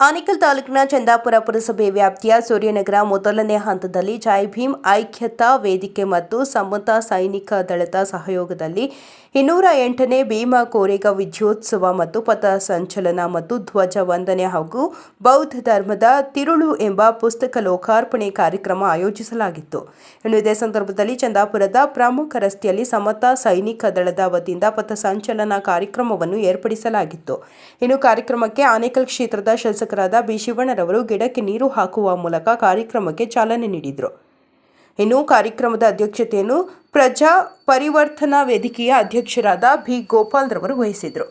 ಆನೇಕಲ್ ತಾಲೂಕಿನ ಚಂದಾಪುರ ಪುರಸಭೆ ವ್ಯಾಪ್ತಿಯ ಸೂರ್ಯನಗರ ಮೊದಲನೇ ಹಂತದಲ್ಲಿ ಜೈ ಭೀಮ್ ಐಕ್ಯತಾ ವೇದಿಕೆ ಮತ್ತು ಸಮತಾ ಸೈನಿಕ ದಳದ ಸಹಯೋಗದಲ್ಲಿ 208ನೇ ಭೀಮಾ ಕೋರೆಗಾಂವ್ ವಿಜಯೋತ್ಸವ ಮತ್ತು ಪಥಸಂಚಲನ ಮತ್ತು ಧ್ವಜ ವಂದನೆ ಹಾಗೂ ಬೌದ್ಧ ಧರ್ಮದ ತಿರುಳು ಎಂಬ ಪುಸ್ತಕ ಲೋಕಾರ್ಪಣೆ ಕಾರ್ಯಕ್ರಮ ಆಯೋಜಿಸಲಾಗಿತ್ತು. ಇದೇ ಸಂದರ್ಭದಲ್ಲಿ ಚಂದಾಪುರದ ಪ್ರಮುಖ ರಸ್ತೆಯಲ್ಲಿ ಸಮತಾ ಸೈನಿಕ ದಳದ ವತಿಯಿಂದ ಪಥಸಂಚಲನ ಕಾರ್ಯಕ್ರಮವನ್ನು ಏರ್ಪಡಿಸಲಾಗಿತ್ತು. ಕಾರ್ಯಕ್ರಮಕ್ಕೆ ಆನೇಕಲ್ ಕ್ಷೇತ್ರದ ಶಾಸಕರಾದ ಬಿ ಶಿವಣ್ಣರವರು ಗಿಡಕ್ಕೆ ನೀರು ಹಾಕುವ ಮೂಲಕ ಕಾರ್ಯಕ್ರಮಕ್ಕೆ ಚಾಲನೆ ನೀಡಿದರು. ಕಾರ್ಯಕ್ರಮದ ಅಧ್ಯಕ್ಷತೆಯನ್ನು ಪ್ರಜಾ ಪರಿವರ್ತನಾ ವೇದಿಕೆಯ ಅಧ್ಯಕ್ಷರಾದ ಬಿ ಗೋಪಾಲ್ ರವರು ವಹಿಸಿದರು.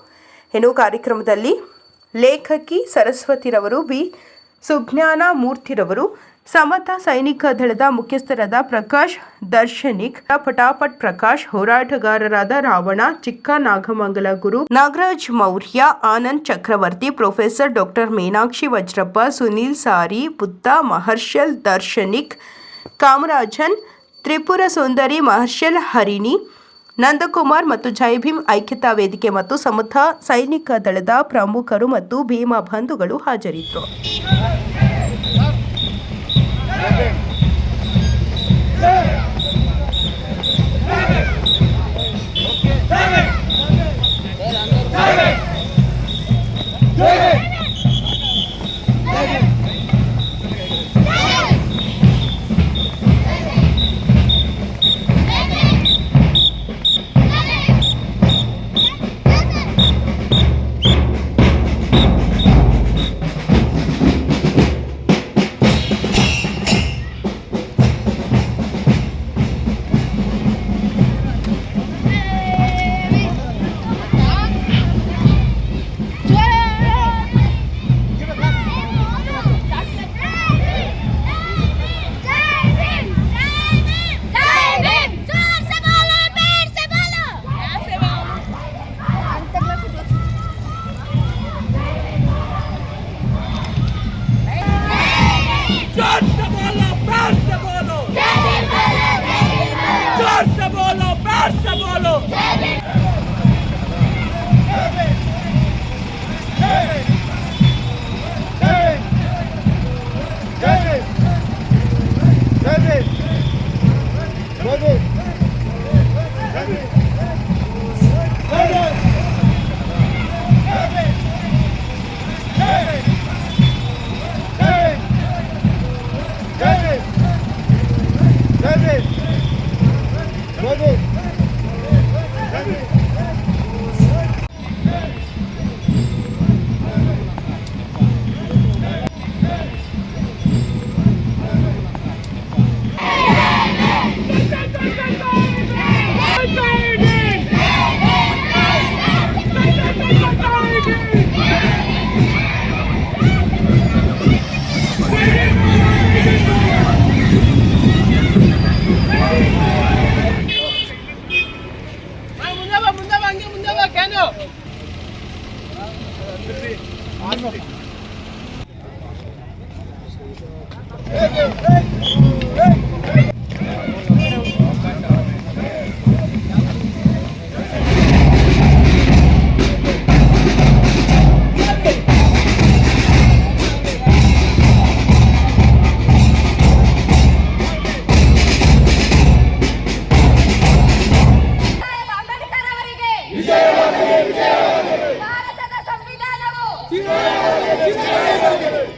ಕಾರ್ಯಕ್ರಮದಲ್ಲಿ ಲೇಖಕಿ ಸರಸ್ವತಿರವರು, ಬಿ ಸುಜ್ಞಾನ ಮೂರ್ತಿರವರು, ಸಮತಾ ಸೈನಿಕ ದಳದ ಮುಖ್ಯಸ್ಥರಾದ ಪ್ರಕಾಶ್ ದರ್ಶನಿಕ್, ಪಟಾಪಟ್ ಪ್ರಕಾಶ್, ಹೋರಾಟಗಾರರಾದ ರಾವಣ, ಚಿಕ್ಕ ನಾಗಮಂಗಲ ಗುರು, ನಾಗರಾಜ್ ಮೌರ್ಯ, ಆನಂದ್ ಚಕ್ರವರ್ತಿ, ಪ್ರೊಫೆಸರ್ ಡಾಕ್ಟರ್ ಮೀನಾಕ್ಷಿ ವಜ್ರಪ್ಪ, ಸುನೀಲ್ ಸಾರಿ, ಬುದ್ಧ, ಮಹರ್ಷಲ್ ದರ್ಶನಿಕ್, ಕಾಮರಾಜನ್, ತ್ರಿಪುರ ಸುಂದರಿ, ಮಹರ್ಷಲ್ ಹರಿಣಿ, ನಂದಕುಮಾರ್ ಮತ್ತು ಜೈ ಭೀಮ್ ಐಕ್ಯತಾ ವೇದಿಕೆ ಮತ್ತು ಸಮತಾ ಸೈನಿಕ ದಳದ ಪ್ರಮುಖರು ಮತ್ತು ಭೀಮಾ ಬಂಧುಗಳು ಹಾಜರಿದ್ದರು.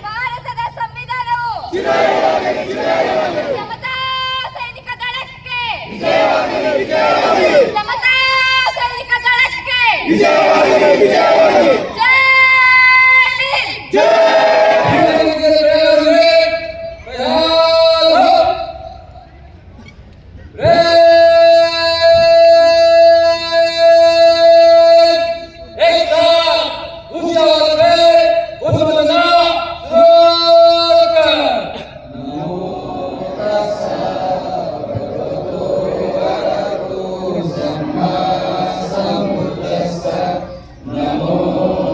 ಭಾರತದ ಸಂವಿಧಾನವು ಸಮತಾ ಸೈನಿಕ ದಳಕ್ಕೆ, ಸಮತಾ ಸೈನಿಕ ದಳಕ್ಕೆ Namo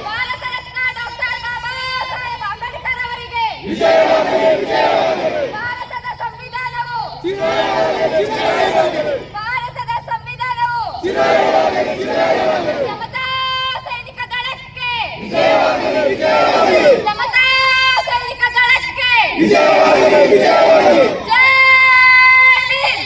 ಭಾರತ ರತ್ನ ಡಾಕ್ಟರ್ ಬಾಬಾ ಸಾಹೇಬ್ ಅಂಬೇಡ್ಕರ್ ಅವರಿಗೆ ಭಾರತದ ಸಂವಿಧಾನವು ಸಮತಾ ಸೈನಿಕ ದಳಕ್ಕೆ ಸಮತಾ ಸೈನಿಕ ದಳಕ್ಕೆ ಜೈ ಭೀಮ್.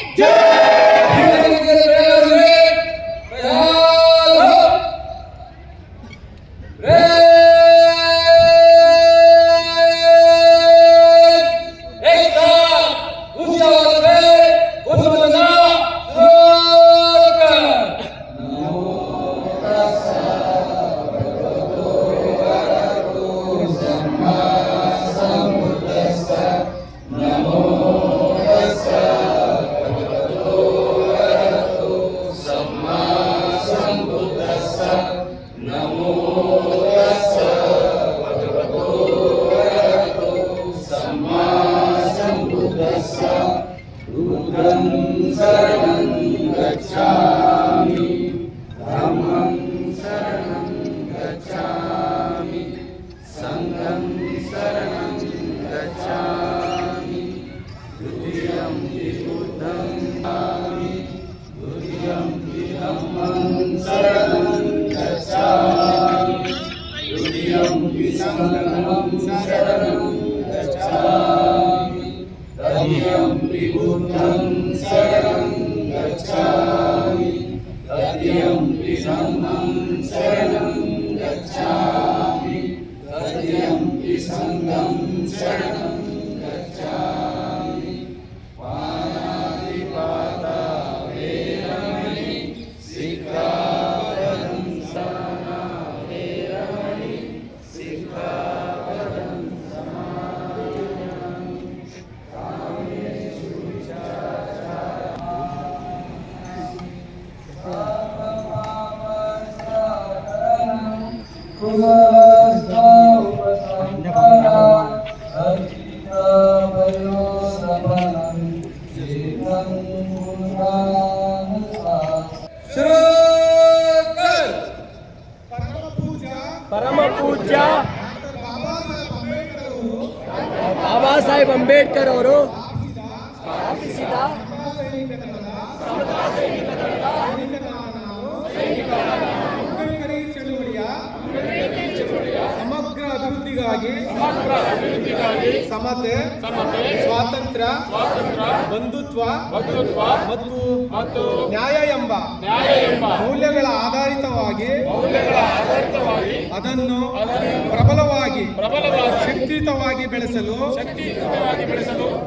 ಪರಮ ಪೂಜ್ಯ ಬಾಬಾ ಸಾಹೇಬ್ ಅಂಬೇಡ್ಕರ್ ಅವರು ಸ್ಥಾಪಿಸಿದ ಅಂಬೇಡ್ಕರಿ ಚಳುವಳಿಯ ಸಮಗ್ರ ಅಭಿವೃದ್ಧಿಗಾಗಿ ಸಮತೆ ಸ್ವಾತಂತ್ರ್ಯ ಬಂಧುತ್ವ ಮತ್ತು ನ್ಯಾಯ ಎಂಬ ಮೌಲ್ಯಗಳ ಆಧಾರಿತವಾಗಿ ಅದನ್ನು ಪ್ರಬಲವಾಗಿ ಶಕ್ತಿಯುತವಾಗಿ ಬೆಳೆಸಲು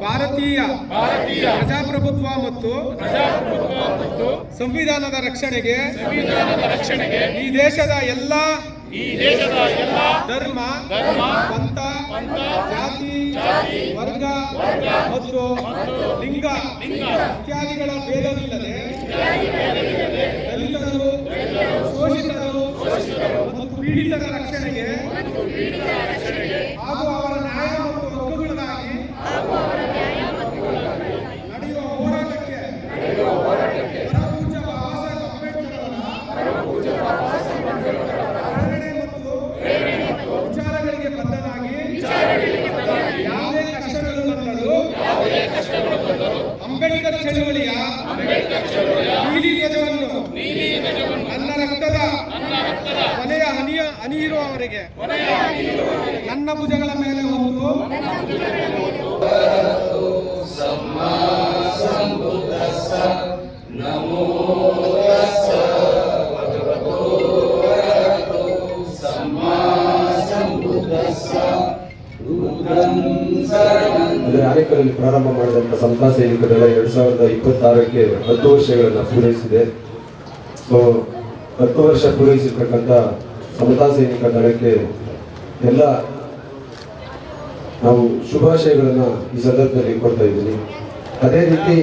ಭಾರತೀಯ ಪ್ರಜಾಪ್ರಭುತ್ವ ಮತ್ತು ಸಂವಿಧಾನದ ರಕ್ಷಣೆಗೆ ಈ ದೇಶದ ಎಲ್ಲ ಧರ್ಮ ಪಂಥ ಜಾತಿ ವರ್ಗ ಮತ್ತು ಲಿಂಗ ಇತ್ಯಾದಿಗಳ ಭೇದವಿಲ್ಲದೆ ದಲಿತರು ಶೋಷಿತರು ಮತ್ತು ಪೀಡಿತರ ರಕ್ಷಣೆಗೆ ಹಾಗೂ ಅವರ ನ್ಯಾಯ ಮತ್ತು ಹಕ್ಕುಗಳಿಗಾಗಿ ನಡೆಯುವ ಹೋರಾಟಕ್ಕೆ ಪರಮಪೂಜ್ಯ ಬಾಬಾ ಸಾಹೇಬ್ ಅಂಬೇಡ್ಕರ್ ಅವರ ಪ್ರೇರಣೆ ಮತ್ತು ವಿಚಾರಗಳಿಗೆ ಬದ್ಧನಾಗಿ ಯಾವುದೇ ಕಷ್ಟಗಳು ಬಂದರೂ ಅಂಬೇಡ್ಕರ್ ಚಳುವಳಿಯ ನೀಲಿ ಧ್ವಜವನ್ನು ನನ್ನ ರಕ್ತದ ಕೊನೆಯ ಹನಿ ಇರುವವರೆಗೆ ನನ್ನ ಭುಜಗಳ ಮೇಲೆ ಹೊತ್ತು ಆನೇಕಲ್ನಲ್ಲಿ ಪ್ರಾರಂಭ ಮಾಡಿದಂಥ ಸಮತಾ ಸೈನಿಕ ದಳ 2026ಕ್ಕೆ 10 ವರ್ಷಗಳನ್ನು ಪೂರೈಸಿದೆ. ಸೊ 10 ವರ್ಷ ಪೂರೈಸಿರ್ತಕ್ಕಂಥ ಸಮತಾ ಸೈನಿಕ ದಳಕ್ಕೆ ಎಲ್ಲ ನಾವು ಶುಭಾಶಯಗಳನ್ನು ಈ ಸಂದರ್ಭದಲ್ಲಿ ಕೊಡ್ತಾ ಇದ್ದೀನಿ. ಅದೇ ರೀತಿ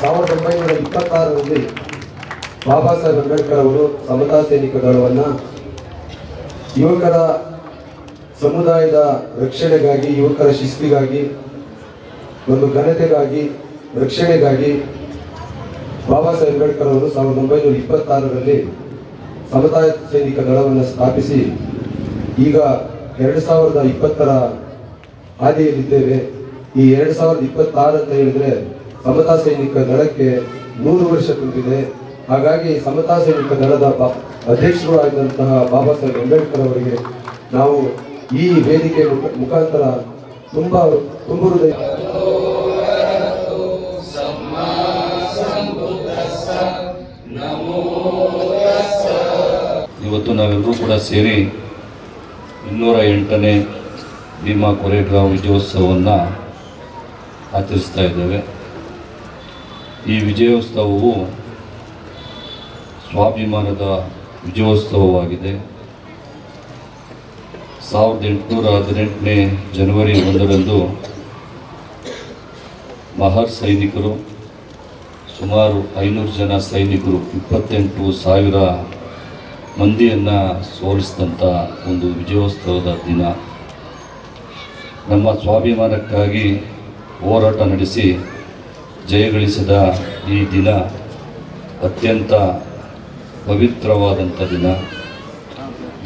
1926ರಲ್ಲಿ ಬಾಬಾ ಸಾಹೇಬ್ ಅಂಬೇಡ್ಕರ್ ಅವರು ಸಮತಾ ಸೈನಿಕ ದಳವನ್ನು ಯುವಕರ ಸಮುದಾಯದ ರಕ್ಷಣೆಗಾಗಿ, ಯುವಕರ ಶಿಸ್ತಿಗಾಗಿ, ಒಂದು ಘನತೆಗಾಗಿ, ರಕ್ಷಣೆಗಾಗಿ ಬಾಬಾ ಸಾಹೇಬ್ ಅಂಬೇಡ್ಕರ್ ಅವರು 1926ರಲ್ಲಿ ಸಮತಾಯ ಸೈನಿಕ ದಳವನ್ನು ಸ್ಥಾಪಿಸಿ ಈಗ 2020ರ ಹಾದಿಯಲ್ಲಿದ್ದೇವೆ. ಈ 2026 ಅಂತ ಹೇಳಿದ್ರೆ ಸಮತಾ ಸೈನಿಕ ದಳಕ್ಕೆ 100 ವರ್ಷ ತುಂಬಿದೆ. ಹಾಗಾಗಿ ಸಮತಾ ಸೈನಿಕ ದಳದ ಅಧ್ಯಕ್ಷರು ಆಗಿದಂತಹ ಬಾಬಾ ಸಾಹೇಬ್ ಅಂಬೇಡ್ಕರ್ ಅವರಿಗೆ ನಾವು ಈ ವೇದಿಕೆ ಮುಖಾಂತರ ತುಂಬು ಹೃದಯ ಇವತ್ತು ನಾವೆಲ್ಲರೂ ಕೂಡ ಸೇರಿ 208ನೇ ಭೀಮಾ ಕೊರೆಗಾಂವ್ ವಿಜಯೋತ್ಸವವನ್ನು ಆಚರಿಸ್ತಾ ಇದ್ದೇವೆ. ಈ ವಿಜಯೋತ್ಸವವು ಸ್ವಾಭಿಮಾನದ ವಿಜಯೋತ್ಸವವಾಗಿದೆ. 1818ನೇ ಜನವರಿ 1ರಂದು ಮಹರ್ ಸೈನಿಕರು ಸುಮಾರು 500 ಜನ ಸೈನಿಕರು 28,000 ಮಂದಿಯನ್ನು ಸೋಲಿಸಿದಂಥ ಒಂದು ವಿಜಯೋತ್ಸವದ ದಿನ. ನಮ್ಮ ಸ್ವಾಭಿಮಾನಕ್ಕಾಗಿ ಹೋರಾಟ ನಡೆಸಿ ಜಯಗಳಿಸಿದ ಈ ದಿನ ಅತ್ಯಂತ ಪವಿತ್ರವಾದಂಥ ದಿನ.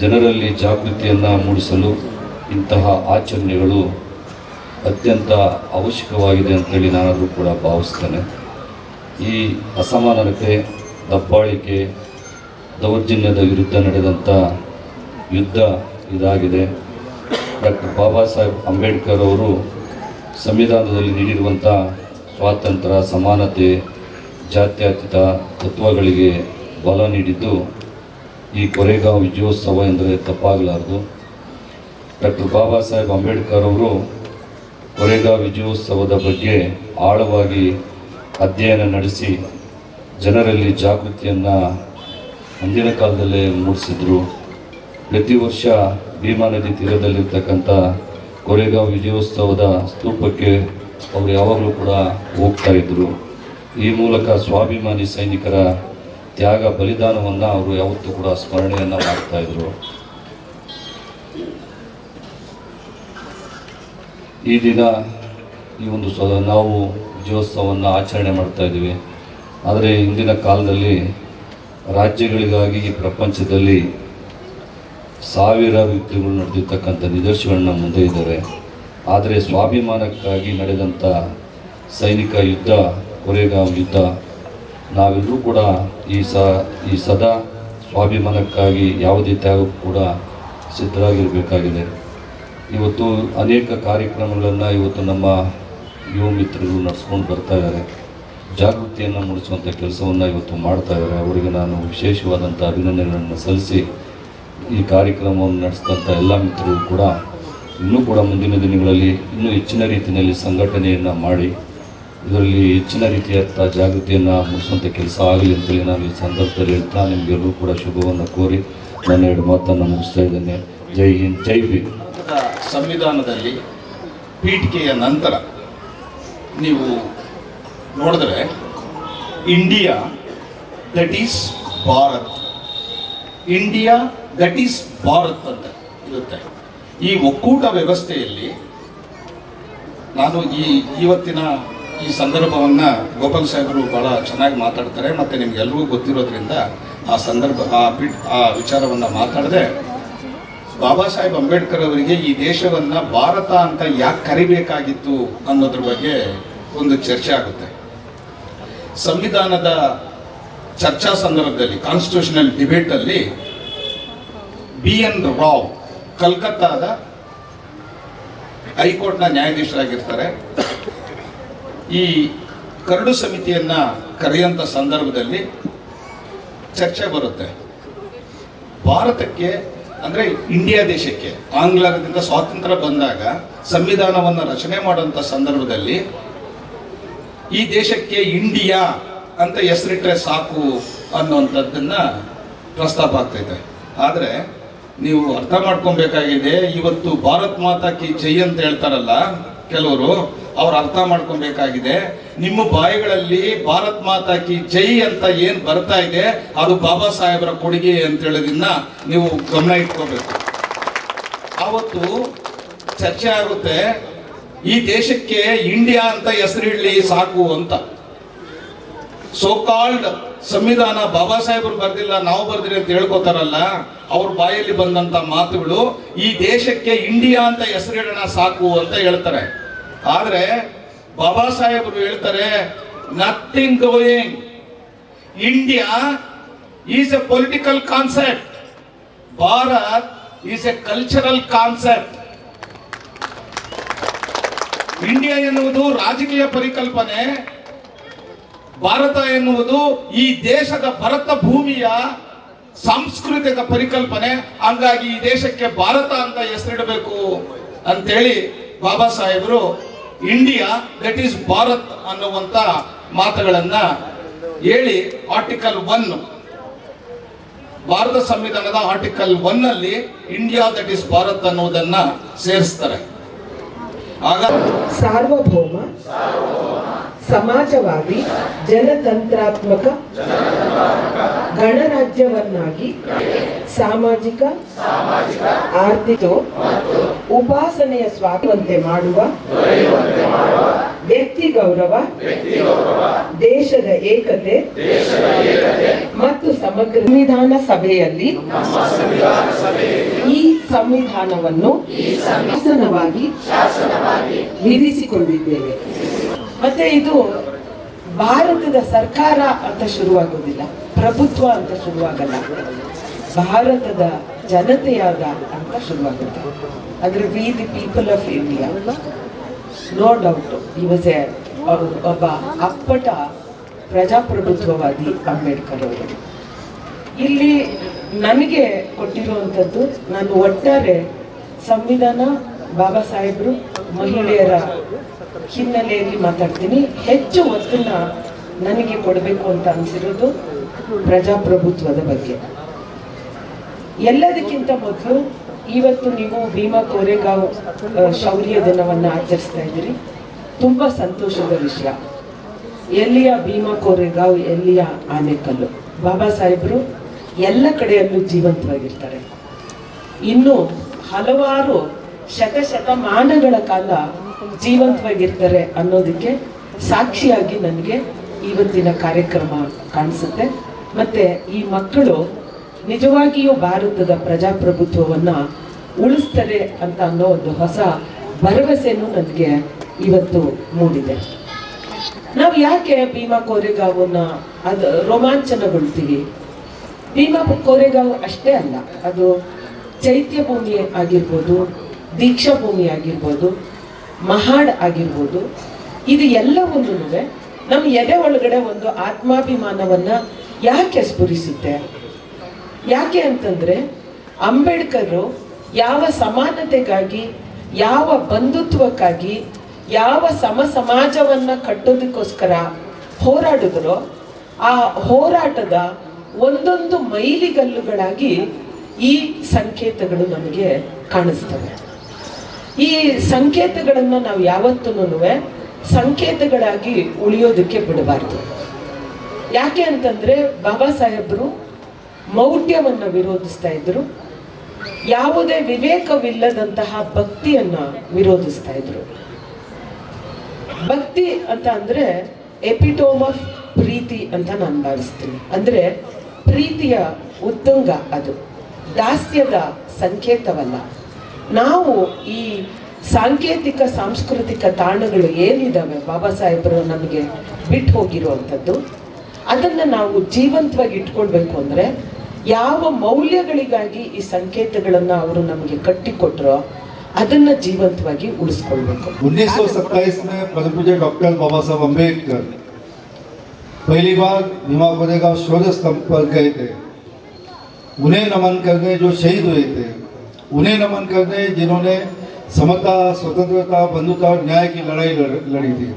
ಜನರಲ್ಲಿ ಜಾಗೃತಿಯನ್ನು ಮೂಡಿಸಲು ಇಂತಹ ಆಚರಣೆಗಳು ಅತ್ಯಂತ ಅವಶ್ಯಕವಾಗಿದೆ ಅಂತೇಳಿ ನಾನಾದರೂ ಕೂಡ ಭಾವಿಸ್ತೇನೆ. ಈ ಅಸಮಾನತೆ, ದಬ್ಬಾಳಿಕೆ, ದೌರ್ಜನ್ಯದ ವಿರುದ್ಧ ನಡೆದಂಥ ಯುದ್ಧ ಇದಾಗಿದೆ. ಡಾಕ್ಟರ್ ಬಾಬಾ ಸಾಹೇಬ್ ಅಂಬೇಡ್ಕರ್ ಅವರು ಸಂವಿಧಾನದಲ್ಲಿ ನೀಡಿರುವಂಥ ಸ್ವಾತಂತ್ರ್ಯ, ಸಮಾನತೆ, ಜಾತ್ಯತೀತ ತತ್ವಗಳಿಗೆ ಬಲ ನೀಡಿದ್ದು ಈ ಕೊರೆಗಾಂವ್ ವಿಜಯೋತ್ಸವ ಎಂದರೆ ತಪ್ಪಾಗಲಾರದು. ಡಾಕ್ಟರ್ ಬಾಬಾ ಸಾಹೇಬ್ ಅಂಬೇಡ್ಕರ್ ಅವರು ಕೊರೆಗಾಂವ್ ವಿಜಯೋತ್ಸವದ ಬಗ್ಗೆ ಆಳವಾಗಿ ಅಧ್ಯಯನ ನಡೆಸಿ ಜನರಲ್ಲಿ ಜಾಗೃತಿಯನ್ನು ಅಂದಿನ ಕಾಲದಲ್ಲೇ ಮೂಡಿಸಿದ್ರು. ಪ್ರತಿ ವರ್ಷ ಭೀಮಾ ನದಿ ತೀರದಲ್ಲಿರ್ತಕ್ಕಂಥ ಕೊರೆಗಾಂವ್ ವಿಜಯೋತ್ಸವದ ಸ್ತೂಪಕ್ಕೆ ಅವರು ಯಾವಾಗಲೂ ಕೂಡ ಹೋಗ್ತಾ ಇದ್ದರು. ಈ ಮೂಲಕ ಸ್ವಾಭಿಮಾನಿ ಸೈನಿಕರ ತ್ಯಾಗ ಬಲಿದಾನವನ್ನು ಅವರು ಯಾವತ್ತೂ ಕೂಡ ಸ್ಮರಣೆಯನ್ನು ಮಾಡ್ತಾಯಿದ್ರು. ಈ ದಿನ ಈ ಒಂದು ನಾವು ವಿಜಯೋತ್ಸವವನ್ನು ಆಚರಣೆ ಮಾಡ್ತಾ ಇದ್ದೀವಿ. ಆದರೆ ಇಂದಿನ ಕಾಲದಲ್ಲಿ ರಾಜ್ಯಗಳಿಗಾಗಿ ಈ ಪ್ರಪಂಚದಲ್ಲಿ ಸಾವಿರಾರು ಯುದ್ಧಗಳು ನಡೆದಿರ್ತಕ್ಕಂಥ ನಿದರ್ಶನಗಳನ್ನ ಮುಂದೆ ಇದ್ದಾರೆ. ಆದರೆ ಸ್ವಾಭಿಮಾನಕ್ಕಾಗಿ ನಡೆದಂಥ ಸೈನಿಕ ಯುದ್ಧ, ಕೊರೆಗಾಂವ್ ಯುದ್ಧ, ನಾವೆಲ್ಲರೂ ಕೂಡ ಈ ಸದಾ ಸ್ವಾಭಿಮಾನಕ್ಕಾಗಿ ಯಾವುದೇ ತ್ಯಾಗಕ್ಕೂ ಕೂಡ ಸಿದ್ಧರಾಗಿರಬೇಕಾಗಿದೆ. ಇವತ್ತು ಅನೇಕ ಕಾರ್ಯಕ್ರಮಗಳನ್ನು ಇವತ್ತು ನಮ್ಮ ಯುವ ಮಿತ್ರರು ನಡೆಸ್ಕೊಂಡು ಬರ್ತಾ ಇದ್ದಾರೆ. ಜಾಗೃತಿಯನ್ನು ಮೂಡಿಸುವಂಥ ಕೆಲಸವನ್ನು ಇವತ್ತು ಮಾಡ್ತಾ ಇದ್ದಾರೆ. ಅವರಿಗೆ ನಾನು ವಿಶೇಷವಾದಂಥ ಅಭಿನಂದನೆಗಳನ್ನು ಸಲ್ಲಿಸಿ ಈ ಕಾರ್ಯಕ್ರಮವನ್ನು ನಡೆಸಿದಂಥ ಎಲ್ಲ ಮಿತ್ರರು ಕೂಡ ಇನ್ನೂ ಕೂಡ ಮುಂದಿನ ದಿನಗಳಲ್ಲಿ ಇನ್ನೂ ಹೆಚ್ಚಿನ ರೀತಿಯಲ್ಲಿ ಸಂಘಟನೆಯನ್ನು ಮಾಡಿ ಇದರಲ್ಲಿ ಹೆಚ್ಚಿನ ರೀತಿಯಾದ ಜಾಗೃತಿಯನ್ನು ಮೂಡಿಸುವಂಥ ಕೆಲಸ ಆಗಲಿ ಅಂತೇಳಿ ನಾನು ಈ ಸಂದರ್ಭದಲ್ಲಿ ಹೇಳ್ತಾ ನಿಮಗೆಲ್ಲರೂ ಕೂಡ ಶುಭವನ್ನು ಕೋರಿ ನನ್ನ 2 ಮಾತನ್ನು ಮುಗಿಸ್ತಾ ಇದ್ದೇನೆ. ಜೈ ಹಿಂದ್, ಜೈ ಭೀಮ್. ಸಂವಿಧಾನದಲ್ಲಿ ಪೀಠಿಕೆಯ ನಂತರ ನೀವು ನೋಡಿದ್ರೆ India that is Bharat, India that is Bharat ಅಂತ ಇರುತ್ತೆ. ಈ ಒಕ್ಕೂಟ ವ್ಯವಸ್ಥೆಯಲ್ಲಿ ನಾನು ಇವತ್ತಿನ ಈ ಸಂದರ್ಭವನ್ನು ಗೋಪಾಲ್ ಸಾಹೇಬರು ಭಾಳ ಚೆನ್ನಾಗಿ ಮಾತಾಡ್ತಾರೆ ಮತ್ತು ನಿಮಗೆಲ್ಲರಿಗೂ ಗೊತ್ತಿರೋದ್ರಿಂದ ಆ ವಿಚಾರವನ್ನು ಮಾತಾಡದೆ ಬಾಬಾ ಸಾಹೇಬ್ ಅಂಬೇಡ್ಕರ್ ಅವರಿಗೆ ಈ ದೇಶವನ್ನು ಭಾರತ ಅಂತ ಯಾಕೆ ಕರಿಬೇಕಾಗಿತ್ತು ಅನ್ನೋದ್ರ ಬಗ್ಗೆ ಒಂದು ಚರ್ಚೆ ಆಗುತ್ತೆ. ಸಂವಿಧಾನದ ಚರ್ಚಾ ಸಂದರ್ಭದಲ್ಲಿ, ಕಾನ್ಸ್ಟಿಟ್ಯೂಷನಲ್ ಡಿಬೇಟಲ್ಲಿ BN ರಾವ್ ಕಲ್ಕತ್ತಾದ ಹೈಕೋರ್ಟ್ನ ನ್ಯಾಯಾಧೀಶರಾಗಿರ್ತಾರೆ. ಈ ಕರಡು ಸಮಿತಿಯನ್ನು ಕರೆಯುವಂಥ ಸಂದರ್ಭದಲ್ಲಿ ಚರ್ಚೆ ಬರುತ್ತೆ. ಭಾರತಕ್ಕೆ ಅಂದರೆ ಇಂಡಿಯಾ ದೇಶಕ್ಕೆ ಆಂಗ್ಲರಿಂದ ಸ್ವಾತಂತ್ರ್ಯ ಬಂದಾಗ ಸಂವಿಧಾನವನ್ನು ರಚನೆ ಮಾಡುವಂಥ ಸಂದರ್ಭದಲ್ಲಿ ಈ ದೇಶಕ್ಕೆ ಇಂಡಿಯಾ ಅಂತ ಹೆಸರಿಟ್ಟರೆ ಸಾಕು ಅನ್ನುವಂಥದ್ದನ್ನು ಪ್ರಸ್ತಾಪ ಆಗ್ತೈತೆ. ಆದರೆ ನೀವು ಅರ್ಥ ಮಾಡ್ಕೊಬೇಕಾಗಿದೆ, ಇವತ್ತು ಭಾರತ್ ಮಾತಾ ಕಿ ಜೈ ಅಂತ ಹೇಳ್ತಾರಲ್ಲ ಕೆಲವರು, ಅವ್ರು ಅರ್ಥ ಮಾಡ್ಕೊಬೇಕಾಗಿದೆ, ನಿಮ್ಮ ಬಾಯಿಗಳಲ್ಲಿ ಭಾರತ್ ಮಾತಾ ಕಿ ಜೈ ಅಂತ ಏನು ಬರ್ತಾ ಇದೆ ಅದು ಬಾಬಾ ಸಾಹೇಬರ ಕೊಡುಗೆ ಅಂತ ಹೇಳೋದನ್ನ ನೀವು ಗಮನ ಇಟ್ಕೋಬೇಕು. ಆವತ್ತು ಚರ್ಚೆ ಆಗುತ್ತೆ, ಈ ದೇಶಕ್ಕೆ ಇಂಡಿಯಾ ಅಂತ ಹೆಸರಿಡ್ಲಿ ಸಾಕು ಅಂತ. ಸೋ ಕಾಲ್ಡ್ ಸಂವಿಧಾನ ಬಾಬಾ ಸಾಹೇಬರು ಬರ್ದಿಲ್ಲ ನಾವು ಬರ್ದಿರಿ ಅಂತ ಹೇಳ್ಕೊತಾರಲ್ಲ, ಅವ್ರ ಬಾಯಲ್ಲಿ ಬಂದಂತ ಮಾತುಗಳು ಈ ದೇಶಕ್ಕೆ ಇಂಡಿಯಾ ಅಂತ ಹೆಸರಿಡೋಣ ಸಾಕು ಅಂತ ಹೇಳ್ತಾರೆ. ಆದ್ರೆ ಬಾಬಾ ಸಾಹೇಬರು ಹೇಳ್ತಾರೆ nothing doing. India is A political concept, Bharat is A cultural concept. India ಎನ್ನುವುದು ರಾಜಕೀಯ ಪರಿಕಲ್ಪನೆ, ಭಾರತ ಎನ್ನುವುದು ಈ ದೇಶದ ಭರತ ಭೂಮಿಯ ಸಾಂಸ್ಕೃತಿಕ ಪರಿಕಲ್ಪನೆ. ಹಂಗಾಗಿ ಈ ದೇಶಕ್ಕೆ ಭಾರತ ಅಂತ ಹೆಸರಿಡಬೇಕು ಅಂತೇಳಿ ಬಾಬಾ ಸಾಹೇಬರು ಇಂಡಿಯಾ ದಟ್ ಈಸ್ ಭಾರತ್ ಅನ್ನುವಂತ ಮಾತುಗಳನ್ನ ಹೇಳಿ ಆರ್ಟಿಕಲ್ 1 ಭಾರತ ಸಂವಿಧಾನದ ಆರ್ಟಿಕಲ್ 1 ಅಲ್ಲಿ ಇಂಡಿಯಾ ದಟ್ ಈಸ್ ಭಾರತ್ ಅನ್ನುವುದನ್ನ ಸೇರಿಸ್ತಾರೆ. ಆಗ ಸಾರ್ವಭೌಮ ಸಮಾಜವಾದಿ ಜನತಂತ್ರಾತ್ಮಕ ಗಣರಾಜ್ಯವನ್ನಾಗಿ ಸಾಮಾಜಿಕ ಆರ್ಥಿಕ ಉಪಾಸನೆಯ ಸ್ವಾತಂತ್ರ್ಯ ಮಾಡುವ ವ್ಯಕ್ತಿ ಗೌರವ, ದೇಶದ ಏಕತೆ ಮತ್ತು ಸಮಗ್ರ ಸಂವಿಧಾನ ಸಭೆಯಲ್ಲಿ ಈ ಸಂವಿಧಾನವನ್ನು ಶಾಸನವಾಗಿ ವಿಧಿಸಿಕೊಂಡಿದ್ದೇವೆ. ಮತ್ತೆ ಇದು ಭಾರತದ ಸರ್ಕಾರ ಅಂತ ಶುರುವಾಗೋದಿಲ್ಲ, ಪ್ರಭುತ್ವ ಅಂತ ಶುರುವಾಗಲ್ಲ, ಭಾರತದ ಜನತೆಯಾದ ಅಂತ ಶುರುವಾಗುತ್ತೆ. ಅಂದ್ರೆ we the people of India. No doubt ಈ ವಾಸ್ ಒಬ್ಬ ಅಪ್ಪಟ ಪ್ರಜಾಪ್ರಭುತ್ವವಾದಿ ಅಂಬೇಡ್ಕರ್ ಅವರು. ಇಲ್ಲಿ ನನಗೆ ಕೊಟ್ಟಿರುವಂಥದ್ದು, ನಾನು ಒಟ್ಟಾರೆ ಸಂವಿಧಾನ, ಬಾಬಾ ಸಾಹೇಬರು, ಮಹಿಳೆಯರ ಹಿನ್ನೆಲೆಯಲ್ಲಿ ಮಾತಾಡ್ತೀನಿ. ಹೆಚ್ಚು ಒತ್ತನ್ನ ನನಗೆ ಕೊಡಬೇಕು ಅಂತ ಅನಿಸಿರೋದು ಪ್ರಜಾಪ್ರಭುತ್ವದ ಬಗ್ಗೆ. ಎಲ್ಲದಕ್ಕಿಂತ ಮೊದಲು ಇವತ್ತು ನೀವು ಭೀಮಾ ಕೋರೆಗಾಂವ್ ಶೌರ್ಯ ದಿನವನ್ನು ಆಚರಿಸ್ತಾ ಇದ್ದೀರಿ. ತುಂಬ ಸಂತೋಷದ ವಿಷಯ. ಎಲ್ಲಿಯ ಭೀಮಾ ಕೋರೆಗಾಂವ್, ಎಲ್ಲಿಯ ಆನೆಕಲ್ಲು. ಬಾಬಾ ಸಾಹೇಬರು ಎಲ್ಲ ಕಡೆಯಲ್ಲೂ ಜೀವಂತವಾಗಿರ್ತಾರೆ. ಇನ್ನು ಹಲವಾರು ಶತಮಾನಗಳ ಕಾಲ ಜೀವಂತವಾಗಿರ್ತಾರೆ ಅನ್ನೋದಕ್ಕೆ ಸಾಕ್ಷಿಯಾಗಿ ನನಗೆ ಇವತ್ತಿನ ಕಾರ್ಯಕ್ರಮ ಕಾಣಿಸುತ್ತೆ. ಮತ್ತೆ ಈ ಮಕ್ಕಳು ನಿಜವಾಗಿಯೂ ಭಾರತದ ಪ್ರಜಾಪ್ರಭುತ್ವವನ್ನ ಉಳಿಸ್ತಾರೆ ಅಂತ ಅನ್ನೋ ಒಂದು ಹೊಸ ಭರವಸೆನೂ ನನಗೆ ಇವತ್ತು ಮೂಡಿದೆ. ನಾವು ಯಾಕೆ ಭೀಮಾ ಕೋರೆಗಾಂವನ್ನ ಅದು ರೋಮಾಂಚನಗೊಳ್ತೀವಿ? ಭೀಮಾ ಕೋರೆಗಾಂವ್ ಅಷ್ಟೇ ಅಲ್ಲ, ಅದು ಚೈತ್ಯ ಭೂಮಿ ಆಗಿರ್ಬೋದು, ದೀಕ್ಷಾ ಭೂಮಿ ಆಗಿರ್ಬೋದು, ಮಹಾಡ್ ಆಗಿರ್ಬೋದು. ಇದು ಎಲ್ಲವನ್ನೂ ನಮ್ಮ ಎದೆ ಒಳಗಡೆ ಒಂದು ಆತ್ಮಾಭಿಮಾನವನ್ನ ಯಾಕೆ ಸ್ಫುರಿಸುತ್ತೆ? ಯಾಕೆ ಅಂತಂದ್ರೆ ಅಂಬೇಡ್ಕರ್ ಯಾವ ಸಮಾನತೆಗಾಗಿ, ಯಾವ ಬಂಧುತ್ವಕ್ಕಾಗಿ, ಯಾವ ಸಮಾಜವನ್ನ ಕಟ್ಟೋದಕ್ಕೋಸ್ಕರ ಹೋರಾಡಿದ್ರೋ ಆ ಹೋರಾಟದ ಒಂದೊಂದು ಮೈಲಿಗಲ್ಲುಗಳಾಗಿ ಈ ಸಂಕೇತಗಳು ನಮಗೆ ಕಾಣಿಸ್ತವೆ. ಈ ಸಂಕೇತಗಳನ್ನ ನಾವು ಯಾವತ್ತೂ ಸಂಕೇತಗಳಾಗಿ ಉಳಿಯೋದಕ್ಕೆ ಬಿಡಬಾರ್ದು. ಯಾಕೆ ಅಂತಂದ್ರೆ ಬಾಬಾ ಸಾಹೇಬರು ಮೌಢ್ಯವನ್ನ ವಿರೋಧಿಸ್ತಾ ಇದ್ರು, ಯಾವುದೇ ವಿವೇಕವಿಲ್ಲದಂತಹ ಭಕ್ತಿಯನ್ನ ವಿರೋಧಿಸ್ತಾ ಇದ್ರು. ಭಕ್ತಿ ಅಂತ ಅಂದ್ರೆ ಎಪಿಟೋಮ್ ಆಫ್ ಪ್ರೀತಿ ಅಂತ ನಾನು ಭಾವಿಸ್ತೀನಿ. ಅಂದ್ರೆ ಪ್ರೀತಿಯ ಉತ್ತುಂಗ, ಅದು ದಾಸ್ಯದ ಸಂಕೇತವಲ್ಲ. ನಾವು ಈ ಸಾಂಕೇತಿಕ ಸಾಂಸ್ಕೃತಿಕ ತಾಣಗಳು ಏನಿದಾವೆ ಬಾಬಾ ಸಾಹೇಬರು ನಮಗೆ ಬಿಟ್ಟು ಹೋಗಿರುವಂಥದ್ದು, ಅದನ್ನು ನಾವು ಜೀವಂತವಾಗಿ ಇಟ್ಕೊಳ್ಬೇಕು ಅಂದರೆ ಯಾವ ಮೌಲ್ಯಗಳಿಗಾಗಿ ಈ ಸಂಕೇತಗಳನ್ನು ಅವರು ನಮಗೆ ಕಟ್ಟಿಕೊಟ್ರೋ ಅದನ್ನು ಜೀವಂತವಾಗಿ ಉಳಿಸ್ಕೊಳ್ಬೇಕು. 1927 में परम पूज्य डॉक्टर बाबा साहब अम्बेडकर पहली बार भीमा कोरेगांव शौर्य स्तंभ पर गए थे. उन्हें नमन करने जो शहीद हुए थे, उन्हें नमन करने जिन्होंने समता, स्वतंत्रता, बंधुता और न्याय की लड़ाई लड़ी थी.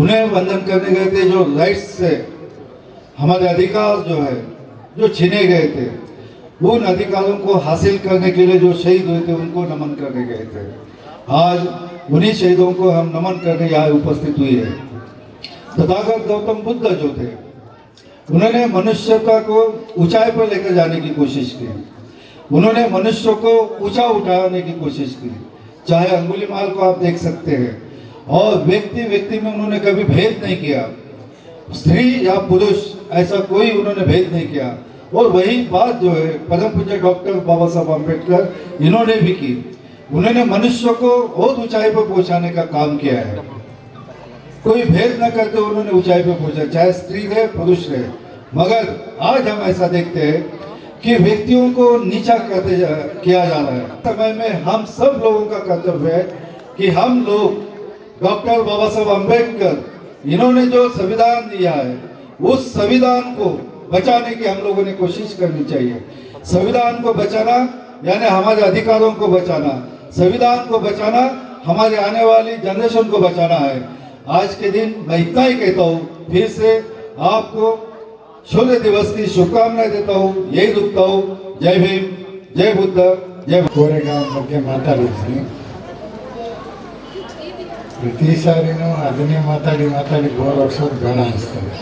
उन्हें वंदन करने गए थे जो राइट्स से हमारे अधिकार जो है जो छीने गए थे, उन अधिकारों को हासिल करने के लिए जो शहीद हुए थे उनको नमन करने गए थे. आज उन्हीं शहीदों को हम नमन करने यहाँ उपस्थित हुई है. तथागत गौतम बुद्ध जो थे, उन्होंने मनुष्यता को ऊंचाई पर लेकर जाने की कोशिश की. उन्होंने मनुष्य को ऊंचा उठाने की कोशिश की. चाहे अंगुलीमाल को आप देख सकते हैं, और व्यक्ति व्यक्ति में उन्होंने कभी भेद नहीं किया. स्त्री या पुरुष ऐसा कोई उन्होंने भेद नहीं किया। और वही बात जो है परम पूज्य डॉक्टर बाबा साहब अम्बेडकर इन्होंने भी की। उन्होंने मनुष्य को बहुत ऊंचाई पर पहुंचाने का काम किया है। कोई भेद न करते उन्होंने ऊंचाई पर पहुंचा, चाहे स्त्री रहे पुरुष रहे। मगर आज हम ऐसा देखते हैं कि व्यक्तियों को नीचा किया जा रहा है। समय में हम सब लोगों का कर्तव्य है कि हम लोग डॉक्टर बाबा साहब अम्बेडकर इन्होंने जो संविधान दिया है उस संविधान को बचाने की हम लोगों ने कोशिश करनी चाहिए। संविधान को बचाना यानी हमारे अधिकारों को बचाना, संविधान को बचाना हमारे आने वाली जनरेशन को बचाना है। आज के दिन मैं इतना ही कहता हूँ, फिर से आपको शौर्य दिवस की शुभकामनाएं देता हूँ, यही रुकता हूँ। जय भीम, जय बुद्ध, जय ಕೋರೆಗಾಂವ್ ಬಗ್ಗೆ ಮಾತಾಡಿದ್ದೀನಿ. ಪ್ರತಿ ಸಾರಿನೂ ಅದನ್ನೇ ಮಾತಾಡಿ ಬೋರ್ ಹೊಡ್ಸೋದು ಬೇಡ ಅನಿಸ್ತದೆ.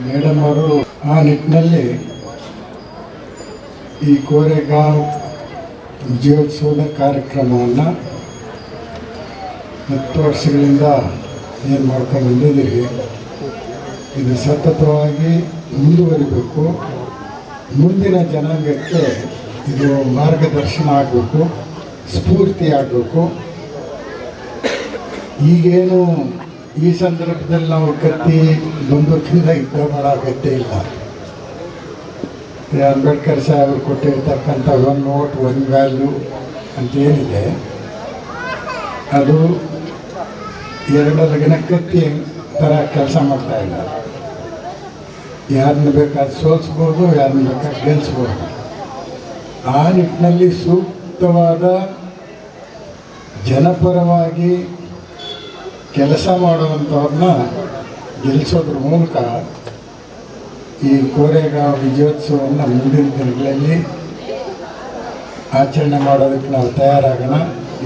ಮೇಡಮ್ ಅವರು ಆ ನಿಟ್ಟಿನಲ್ಲಿ ಈ ಕೋರೆಗಾಂವ್ ವಿಜಯೋತ್ಸವದ ಕಾರ್ಯಕ್ರಮವನ್ನು 10 ವರ್ಷಗಳಿಂದ ಏನು ಮಾಡ್ಕೊಂಡು ಬಂದಿದ್ದೀರಿ, ಇದು ಸತತವಾಗಿ ಮುಂದುವರಿಬೇಕು. ಮುಂದಿನ ಜನಾಂಗಕ್ಕೆ ಇದು ಮಾರ್ಗದರ್ಶನ ಆಗಬೇಕು, ಸ್ಫೂರ್ತಿ ಆಗಬೇಕು. ಈಗೇನು ಈ ಸಂದರ್ಭದಲ್ಲಿ ನಾವು ಕತ್ತಿ ಬಂದೂಕಿಂದ ಯುದ್ಧ ಮಾಡೋ ಅಗತ್ಯ ಇಲ್ಲ. ಅಂಬೇಡ್ಕರ್ ಸಾಹೇಬರು ಕೊಟ್ಟಿರ್ತಕ್ಕಂಥ 1 ವೋಟ್ 1 ವ್ಯಾಲ್ಯೂ ಅಂತೇನಿದೆ, ಅದು 2 ಲಗ್ನ ಕತ್ತಿ ಥರ ಕೆಲಸ ಮಾಡ್ತಾ ಇದ್ದಾರೆ. ಯಾರನ್ನ ಬೇಕಾದ್ರೆ ಸೋಲಿಸ್ಬೋದು, ಯಾರನ್ನ ಬೇಕಾದ್ರೆ ಗೆಲ್ಲಿಸ್ಬೋದು. ಆ ನಿಟ್ಟಿನಲ್ಲಿ ಸೂಕ್ತವಾದ ಜನಪರವಾಗಿ ಕೆಲಸ ಮಾಡುವಂಥವ್ರನ್ನ ಗೆಲ್ಲಿಸೋದ್ರ ಮೂಲಕ ಈ ಕೋರೆಗಾಂವ್ ವಿಜಯೋತ್ಸವವನ್ನು ಮುಂದಿನ ದಿನಗಳಲ್ಲಿ ಆಚರಣೆ ಮಾಡೋದಕ್ಕೆ ನಾವು ತಯಾರಾಗೋಣ.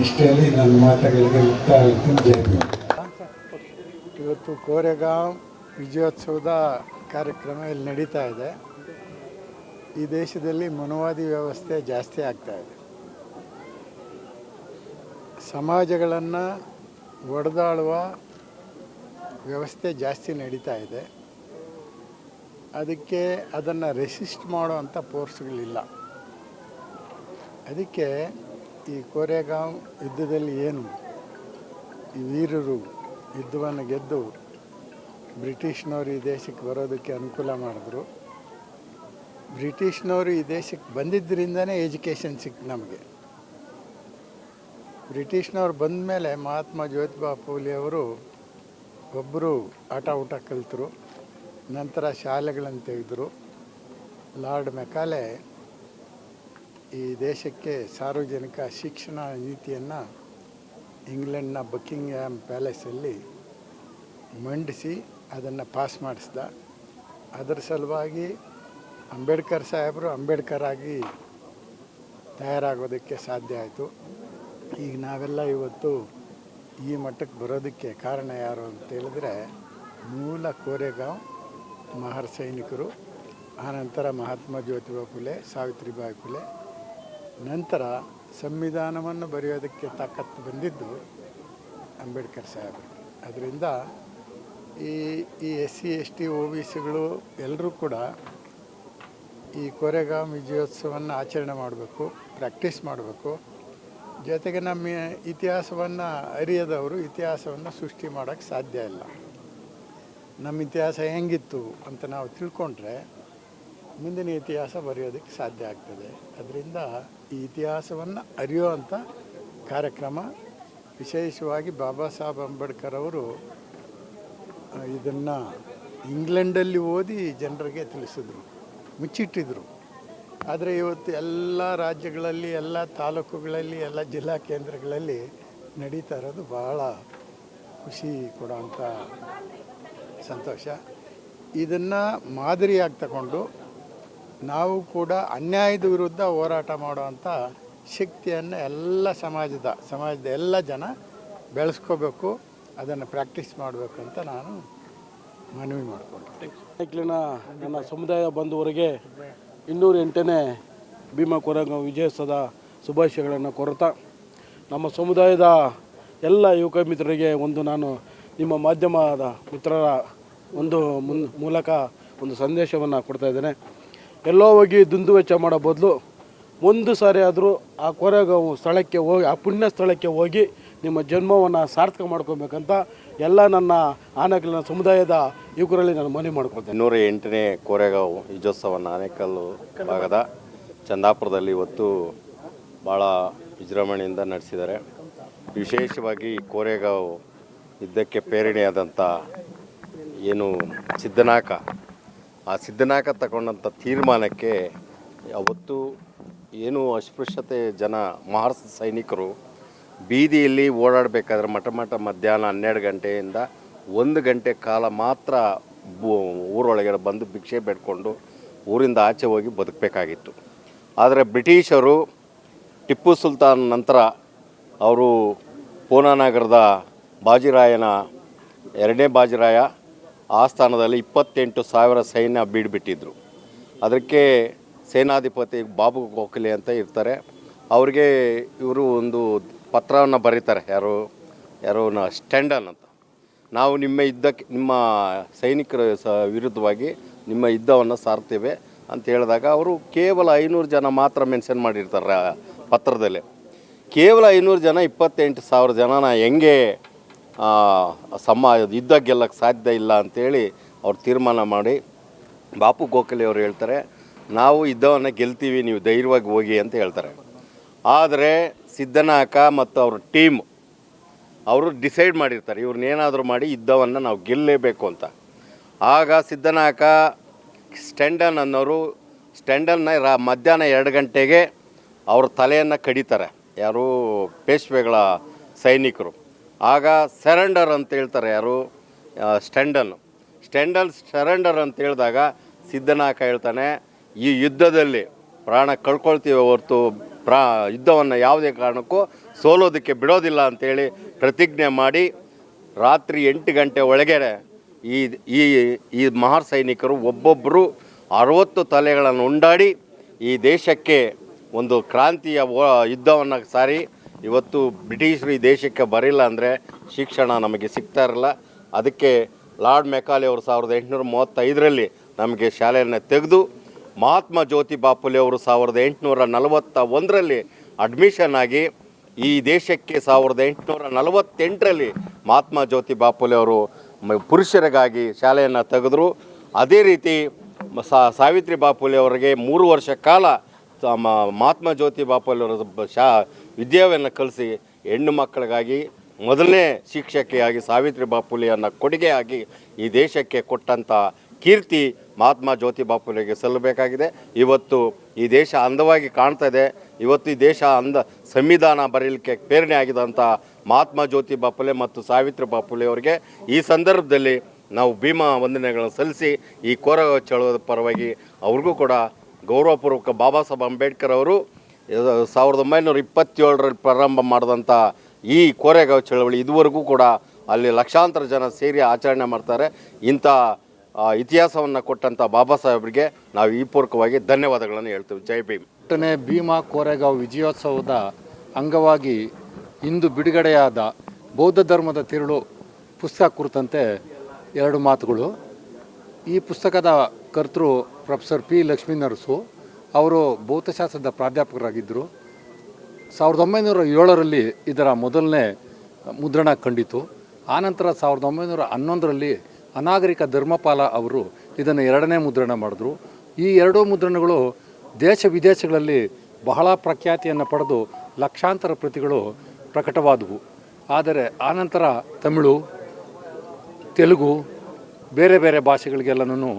ಇಷ್ಟೇಳಿ ನನ್ನ ಮಾತುಗಳಿಗೆ ಮುಕ್ತಾಯ ಹೇಳ್ತೀನಿ. ಜೈ ಭೀಮ್. ಇವತ್ತು ಕೋರೆಗಾಂವ್ ವಿಜಯೋತ್ಸವದ ಕಾರ್ಯಕ್ರಮ ಇಲ್ಲಿ ನಡೀತಾ ಇದೆ. ಈ ದೇಶದಲ್ಲಿ ಮನುವಾದಿ ವ್ಯವಸ್ಥೆ ಜಾಸ್ತಿ ಆಗ್ತಾ ಇದೆ. ಸಮಾಜಗಳನ್ನು ಒಡೆದಾಳುವ ವ್ಯವಸ್ಥೆ ಜಾಸ್ತಿ ನಡೀತಾ ಇದೆ. ಅದಕ್ಕೆ ಅದನ್ನು ರೆಸಿಸ್ಟ್ ಮಾಡುವಂಥ ಫೋರ್ಸ್ಗಳಿಲ್ಲ. ಅದಕ್ಕೆ ಈ ಕೋರೆಗಾಂವ್ ಯುದ್ಧದಲ್ಲಿ ಏನು ಈ ವೀರರು ಯುದ್ಧವನ್ನು ಗೆದ್ದು ಬ್ರಿಟಿಷ್ನವರು ಈ ದೇಶಕ್ಕೆ ಬರೋದಕ್ಕೆ ಅನುಕೂಲ ಮಾಡಿದ್ರು. ಬ್ರಿಟಿಷ್ನವರು ಈ ದೇಶಕ್ಕೆ ಬಂದಿದ್ದರಿಂದನೇ ಎಜುಕೇಷನ್ ಸಿಕ್ತು ನಮಗೆ. ಬ್ರಿಟಿಷ್ನವ್ರು ಬಂದ ಮೇಲೆ ಮಹಾತ್ಮ ಜ್ಯೋತಿಬಾ ಫೂಲೆ ಅವರು ಒಬ್ಬರು ಆಟ ಊಟ ಕಲಿತರು. ನಂತರ ಶಾಲೆಗಳನ್ನು ತೆಗೆದರು. ಲಾರ್ಡ್ ಮೆಕಾಲೆ ಈ ದೇಶಕ್ಕೆ ಸಾರ್ವಜನಿಕ ಶಿಕ್ಷಣ ನೀತಿಯನ್ನು ಇಂಗ್ಲೆಂಡ್ನ ಬಕಿಂಗ್ಹ್ಯಾಮ್ ಪ್ಯಾಲೇಸಲ್ಲಿ ಮಂಡಿಸಿ ಅದನ್ನು ಪಾಸ್ ಮಾಡಿಸ್ದ. ಅದರ ಸಲುವಾಗಿ ಅಂಬೇಡ್ಕರ್ ಸಾಹೇಬರು ಅಂಬೇಡ್ಕರ್ ಆಗಿ ತಯಾರಾಗೋದಕ್ಕೆ ಸಾಧ್ಯ ಆಯಿತು. ಈಗ ನಾವೆಲ್ಲ ಇವತ್ತು ಈ ಮಟ್ಟಕ್ಕೆ ಬರೋದಕ್ಕೆ ಕಾರಣ ಯಾರು ಅಂತ ಹೇಳಿದ್ರೆ ಮೂಲ ಕೋರೆಗಾಂವ್ ಮಹಾರ್ ಸೈನಿಕರು, ಆನಂತರ ಮಹಾತ್ಮ ಜ್ಯೋತಿಬಾ ಫುಲೆ, ಸಾವಿತ್ರಿಬಾಯಿ ಫುಲೆ, ನಂತರ ಸಂವಿಧಾನವನ್ನು ಬರೆಯೋದಕ್ಕೆ ತಾಕತ್ತು ಬಂದಿದ್ದು ಅಂಬೇಡ್ಕರ್ ಸಾಹೇಬರು. ಅದರಿಂದ ಈ SC ST OBCಗಳು ಎಲ್ಲರೂ ಕೂಡ ಈ ಕೋರೆಗಾಂವ್ ವಿಜಯೋತ್ಸವವನ್ನು ಆಚರಣೆ ಮಾಡಬೇಕು, ಪ್ರಾಕ್ಟೀಸ್ ಮಾಡಬೇಕು. ಜೊತೆಗೆ ನಮ್ಮ ಇತಿಹಾಸವನ್ನು ಅರಿಯದವರು ಇತಿಹಾಸವನ್ನು ಸೃಷ್ಟಿ ಮಾಡೋಕ್ಕೆ ಸಾಧ್ಯ ಇಲ್ಲ. ನಮ್ಮ ಇತಿಹಾಸ ಹೆಂಗಿತ್ತು ಅಂತ ನಾವು ತಿಳ್ಕೊಂಡ್ರೆ ಮುಂದಿನ ಇತಿಹಾಸ ಬರೆಯೋದಕ್ಕೆ ಸಾಧ್ಯ ಆಗ್ತದೆ. ಅದರಿಂದ ಈ ಇತಿಹಾಸವನ್ನು ಅರಿಯುವಂಥ ಕಾರ್ಯಕ್ರಮ, ವಿಶೇಷವಾಗಿ ಬಾಬಾ ಸಾಹೇಬ್ ಅಂಬೇಡ್ಕರ್ ಅವರು ಇದನ್ನು ಇಂಗ್ಲೆಂಡಲ್ಲಿ ಓದಿ ಜನರಿಗೆ ತಿಳಿಸಿದ್ರು, ಮುಚ್ಚಿಟ್ಟಿದ್ರು. ಆದರೆ ಇವತ್ತು ಎಲ್ಲ ರಾಜ್ಯಗಳಲ್ಲಿ, ಎಲ್ಲ ತಾಲೂಕುಗಳಲ್ಲಿ, ಎಲ್ಲ ಜಿಲ್ಲಾ ಕೇಂದ್ರಗಳಲ್ಲಿ ನಡೀತಾ ಇರೋದು ಭಾಳ ಖುಷಿ ಕೊಡುವಂಥ ಸಂತೋಷ. ಇದನ್ನು ಮಾದರಿಯಾಗಿ ತಗೊಂಡು ನಾವು ಕೂಡ ಅನ್ಯಾಯದ ವಿರುದ್ಧ ಹೋರಾಟ ಮಾಡುವಂಥ ಶಕ್ತಿಯನ್ನು ಎಲ್ಲ ಸಮಾಜದ ಎಲ್ಲ ಜನ ಬೆಳೆಸ್ಕೋಬೇಕು, ಅದನ್ನು ಪ್ರಾಕ್ಟೀಸ್ ಮಾಡಬೇಕು ಅಂತ ನಾನು ಮನವಿ ಮಾಡಿಕೊಂಡೆ. ನನ್ನ ಸಮುದಾಯ ಬಂಧುವರಿಗೆ 208ನೇ ಭೀಮಾ ಕೋರೆಗಾಂವ್ ವಿಜಯೋತ್ಸವದ ಶುಭಾಶಯಗಳನ್ನು ಕೋರುತ್ತಾ, ನಮ್ಮ ಸಮುದಾಯದ ಎಲ್ಲ ಯುವಕ ಮಿತ್ರರಿಗೆ ನಾನು ನಿಮ್ಮ ಮಾಧ್ಯಮದ ಮಿತ್ರರ ಒಂದು ಮೂಲಕ ಒಂದು ಸಂದೇಶವನ್ನು ಕೊಡ್ತಾ ಇದ್ದೇನೆ. ಎಲ್ಲೋ ಹೋಗಿ ದುಂದುವೆಚ್ಚ ಮಾಡೋ ಬದಲು ಒಂದು ಸಾರಿ ಆದರೂ ಆ ಕೊರೆಗಾಂವ್ ಸ್ಥಳಕ್ಕೆ ಹೋಗಿ, ಆ ಪುಣ್ಯ ಸ್ಥಳಕ್ಕೆ ಹೋಗಿ ನಿಮ್ಮ ಜನ್ಮವನ್ನು ಸಾರ್ಥಕ ಮಾಡ್ಕೊಬೇಕಂತ ಎಲ್ಲ ನನ್ನ ಆನೇಕಲ್ನ ಸಮುದಾಯದ ಯುವಕರಲ್ಲಿ ನಾನು ಮನವಿ ಮಾಡ್ಕೊಳ್ತೇನೆ. 108ನೇ ಕೋರೆಗಾಂವ್ ವಿಜಯೋತ್ಸವವನ್ನು ಆನೇಕಲ್ ಭಾಗದ ಚಂದಾಪುರದಲ್ಲಿ ಇವತ್ತು ಭಾಳ ವಿಜೃಂಭಣೆಯಿಂದ ನಡೆಸಿದ್ದಾರೆ. ವಿಶೇಷವಾಗಿ ಕೋರೆಗಾಂವ್ ಯುದ್ಧಕ್ಕೆ ಪ್ರೇರಣೆಯಾದಂಥ ಏನು ಸಿದ್ಧನಾಕ, ಆ ಸಿದ್ಧನಾಕ ತಗೊಂಡಂಥ ತೀರ್ಮಾನಕ್ಕೆ ಅವತ್ತು ಏನು ಅಸ್ಪೃಶ್ಯತೆ ಜನ ಮಹಾರ್ ಸೈನಿಕರು ಬೀದಿಯಲ್ಲಿ ಓಡಾಡಬೇಕಾದ್ರೆ ಮಠ ಮಧ್ಯಾಹ್ನ 12 ಗಂಟೆಯಿಂದ 1 ಗಂಟೆ ಕಾಲ ಮಾತ್ರ ಊರೊಳಗೆ ಬಂದು ಭಿಕ್ಷೆ ಬೇಡ್ಕೊಂಡು ಊರಿಂದ ಆಚೆ ಹೋಗಿ ಬದುಕಬೇಕಾಗಿತ್ತು. ಆದರೆ ಬ್ರಿಟಿಷರು ಟಿಪ್ಪು ಸುಲ್ತಾನ್ ನಂತರ ಅವರು ಪೂನಾನಗರದ ಬಾಜಿರಾಯನ 2ನೇ ಬಾಜಿರಾಯ ಆಸ್ಥಾನದಲ್ಲಿ 28,000 ಸೈನ್ಯ ಬೀಡ್ಬಿಟ್ಟಿದ್ರು. ಅದಕ್ಕೆ ಸೇನಾಧಿಪತಿ ಬಾಬು ಗೋಖಲೆ ಅಂತ ಇರ್ತಾರೆ. ಅವ್ರಿಗೆ ಇವರು ಒಂದು ಪತ್ರವನ್ನು ಬರೀತಾರೆ, ಯಾರೋ ಸ್ಟ್ಯಾಂಡನ್ ಅಂತ, ನಾವು ನಿಮ್ಮ ಸೈನಿಕರ ವಿರುದ್ಧವಾಗಿ ನಿಮ್ಮ ಯುದ್ಧವನ್ನು ಸಾರ್ತೇವೆ ಅಂತ ಹೇಳಿದಾಗ ಅವರು ಕೇವಲ 500 ಜನ ಮಾತ್ರ ಮೆನ್ಷನ್ ಮಾಡಿರ್ತಾರೆ ಪತ್ರದಲ್ಲಿ. ಕೇವಲ 500 ಜನ 28,000 ಜನನ ಹೆಂಗೆ ಯುದ್ಧ ಗೆಲ್ಲಕ್ಕೆ ಸಾಧ್ಯ ಇಲ್ಲ ಅಂಥೇಳಿ ಅವ್ರು ತೀರ್ಮಾನ ಮಾಡಿ ಬಾಪು ಗೋಖಲೆ ಅವರು ಹೇಳ್ತಾರೆ, ನಾವು ಯುದ್ಧವನ್ನು ಗೆಲ್ತೀವಿ, ನೀವು ಧೈರ್ಯವಾಗಿ ಹೋಗಿ ಅಂತ ಹೇಳ್ತಾರೆ. ಆದರೆ ಸಿದ್ಧನಾಕ ಮತ್ತು ಅವ್ರ ಟೀಮ್ ಅವರು ಡಿಸೈಡ್ ಮಾಡಿರ್ತಾರೆ, ಇವ್ರನ್ನೇನಾದರೂ ಮಾಡಿ ಯುದ್ಧವನ್ನು ನಾವು ಗೆಲ್ಲಲೇಬೇಕು ಅಂತ. ಆಗ ಸಿದ್ಧನಾಕ ಸ್ಟ್ಯಾಂಡನ್ ಅನ್ನೋರು ಮಧ್ಯಾಹ್ನ 2 ಗಂಟೆಗೆ ಅವ್ರ ತಲೆಯನ್ನು ಕಡಿತಾರೆ, ಯಾರು ಪೇಶ್ವೆಗಳ ಸೈನಿಕರು. ಆಗ ಸರೆಂಡರ್ ಅಂತ ಹೇಳ್ತಾರೆ, ಯಾರು ಸ್ಟ್ಯಾಂಡನ್ ಸರೆಂಡರ್ ಅಂತ ಹೇಳಿದಾಗ ಸಿದ್ಧನಾಕ ಹೇಳ್ತಾನೆ, ಈ ಯುದ್ಧದಲ್ಲಿ ಪ್ರಾಣ ಕಳ್ಕೊಳ್ತೀವಿ ಹೊರತು ಯುದ್ಧವನ್ನು ಯಾವುದೇ ಕಾರಣಕ್ಕೂ ಸೋಲೋದಕ್ಕೆ ಬಿಡೋದಿಲ್ಲ ಅಂಥೇಳಿ ಪ್ರತಿಜ್ಞೆ ಮಾಡಿ ರಾತ್ರಿ 8 ಗಂಟೆ ಒಳಗೆ ಈ ಮಹಾರ್ ಸೈನಿಕರು ಒಬ್ಬೊಬ್ಬರು 60 ತಲೆಗಳನ್ನು ಉಂಡಾಡಿ ಈ ದೇಶಕ್ಕೆ ಒಂದು ಕ್ರಾಂತಿಯ ಯುದ್ಧವನ್ನು ಸಾರಿ ಇವತ್ತು ಬ್ರಿಟಿಷರು ಈ ದೇಶಕ್ಕೆ ಬರಿಲ್ಲ ಅಂದರೆ ಶಿಕ್ಷಣ ನಮಗೆ ಸಿಗ್ತಾ ಇರಲ್ಲ. ಅದಕ್ಕೆ ಲಾರ್ಡ್ ಮೆಕಾಲೆ ಅವರು 1835ರಲ್ಲಿ ನಮಗೆ ಶಾಲೆಯನ್ನು ತೆಗೆದು ಮಹಾತ್ಮ ಜ್ಯೋತಿ ಬಾಪುಲೆ ಅವರು 1841ರಲ್ಲಿ ಅಡ್ಮಿಷನ್ ಆಗಿ ಈ ದೇಶಕ್ಕೆ 1848ರಲ್ಲಿ ಮಹಾತ್ಮ ಜ್ಯೋತಿ ಬಾಪುಲೆ ಅವರು ಪುರುಷರಿಗಾಗಿ ಶಾಲೆಯನ್ನು ತೆಗೆದರು. ಅದೇ ರೀತಿ ಸಾವಿತ್ರಿ ಬಾಪುಲೆ ಅವರಿಗೆ 3 ವರ್ಷ ಕಾಲ ಮಹಾತ್ಮ ಜ್ಯೋತಿ ಬಾಪುಲೆ ಅವರ ವಿದ್ಯಾವನ್ನು ಕಲಿಸಿ ಹೆಣ್ಣು ಮಕ್ಕಳಿಗಾಗಿ ಮೊದಲನೇ ಶಿಕ್ಷಕಿಯಾಗಿ ಸಾವಿತ್ರಿ ಬಾಪುಲೆಯನ್ನು ಕೊಡುಗೆಯಾಗಿ ಈ ದೇಶಕ್ಕೆ ಕೊಟ್ಟಂಥ ಕೀರ್ತಿ ಮಹಾತ್ಮ ಜ್ಯೋತಿ ಬಾಪುಲೆಗೆ ಸಲ್ಲಬೇಕಾಗಿದೆ. ಇವತ್ತು ಈ ದೇಶ ಅಂದವಾಗಿ ಕಾಣ್ತಾ ಇದೆ. ಇವತ್ತು ಈ ದೇಶ ಸಂವಿಧಾನ ಬರೀಲಿಕ್ಕೆ ಪ್ರೇರಣೆ ಆಗಿದಂಥ ಮಹಾತ್ಮ ಜ್ಯೋತಿ ಬಾಪುಲೆ ಮತ್ತು ಸಾವಿತ್ರಿ ಬಾಪುಲೆ ಅವರಿಗೆ ಈ ಸಂದರ್ಭದಲ್ಲಿ ನಾವು ಭೀಮಾ ವಂದನೆಗಳನ್ನು ಸಲ್ಲಿಸಿ ಈ ಕೋರೆಗಾಂವ್ ಚಳವಳಿಯ ಪರವಾಗಿ ಅವ್ರಿಗೂ ಕೂಡ ಗೌರವಪೂರ್ವಕ ಬಾಬಾ ಸಾಹೇಬ್ ಅಂಬೇಡ್ಕರ್ ಅವರು 1927ರಲ್ಲಿ ಪ್ರಾರಂಭ ಮಾಡಿದಂಥ ಈ ಕೋರೆಗಾಂವ್ ಚಳವಳಿ ಇದುವರೆಗೂ ಕೂಡ ಅಲ್ಲಿ ಲಕ್ಷಾಂತರ ಜನ ಸೇರಿ ಆಚರಣೆ ಮಾಡ್ತಾರೆ. ಇಂಥ ಇತಿಹಾಸವನ್ನು ಕೊಟ್ಟಂಥ ಬಾಬಾ ಸಾಹೇಬ್ರಿಗೆ ನಾವು ಈ ಪೂರ್ವಕವಾಗಿ ಧನ್ಯವಾದಗಳನ್ನು ಹೇಳ್ತೀವಿ. ಜೈ ಭೀಮ್. 8ನೇ ಭೀಮಾ ಕೋರೆಗಾಂವ್ ವಿಜಯೋತ್ಸವದ ಅಂಗವಾಗಿ ಇಂದು ಬಿಡುಗಡೆಯಾದ ಬೌದ್ಧ ಧರ್ಮದ ತಿರುಳು ಪುಸ್ತಕ ಕುರಿತಂತೆ 2 ಮಾತುಗಳು. ಈ ಪುಸ್ತಕದ ಕರ್ತೃ ಪ್ರೊಫೆಸರ್ ಪಿ ಲಕ್ಷ್ಮೀನರಸು ಅವರು ಭೌತಶಾಸ್ತ್ರದ ಪ್ರಾಧ್ಯಾಪಕರಾಗಿದ್ದರು. 1907ರಲ್ಲಿ ಇದರ ಮೊದಲನೇ ಮುದ್ರಣ ಕಂಡಿತು. ಆನಂತರ 1911ರಲ್ಲಿ ಅನಾಗರಿಕ ಧರ್ಮಪಾಲ ಅವರು ಇದನ್ನು 2ನೇ ಮುದ್ರಣ ಮಾಡಿದ್ರು. ಈ 2 ಮುದ್ರಣಗಳು ದೇಶ ವಿದೇಶಗಳಲ್ಲಿ ಬಹಳ ಪ್ರಖ್ಯಾತಿಯನ್ನು ಪಡೆದು ಲಕ್ಷಾಂತರ ಪ್ರತಿಗಳು ಪ್ರಕಟವಾದವು. ಆದರೆ ಆನಂತರ ತಮಿಳು, ತೆಲುಗು, ಬೇರೆ ಬೇರೆ ಭಾಷೆಗಳಿಗೆಲ್ಲನೂ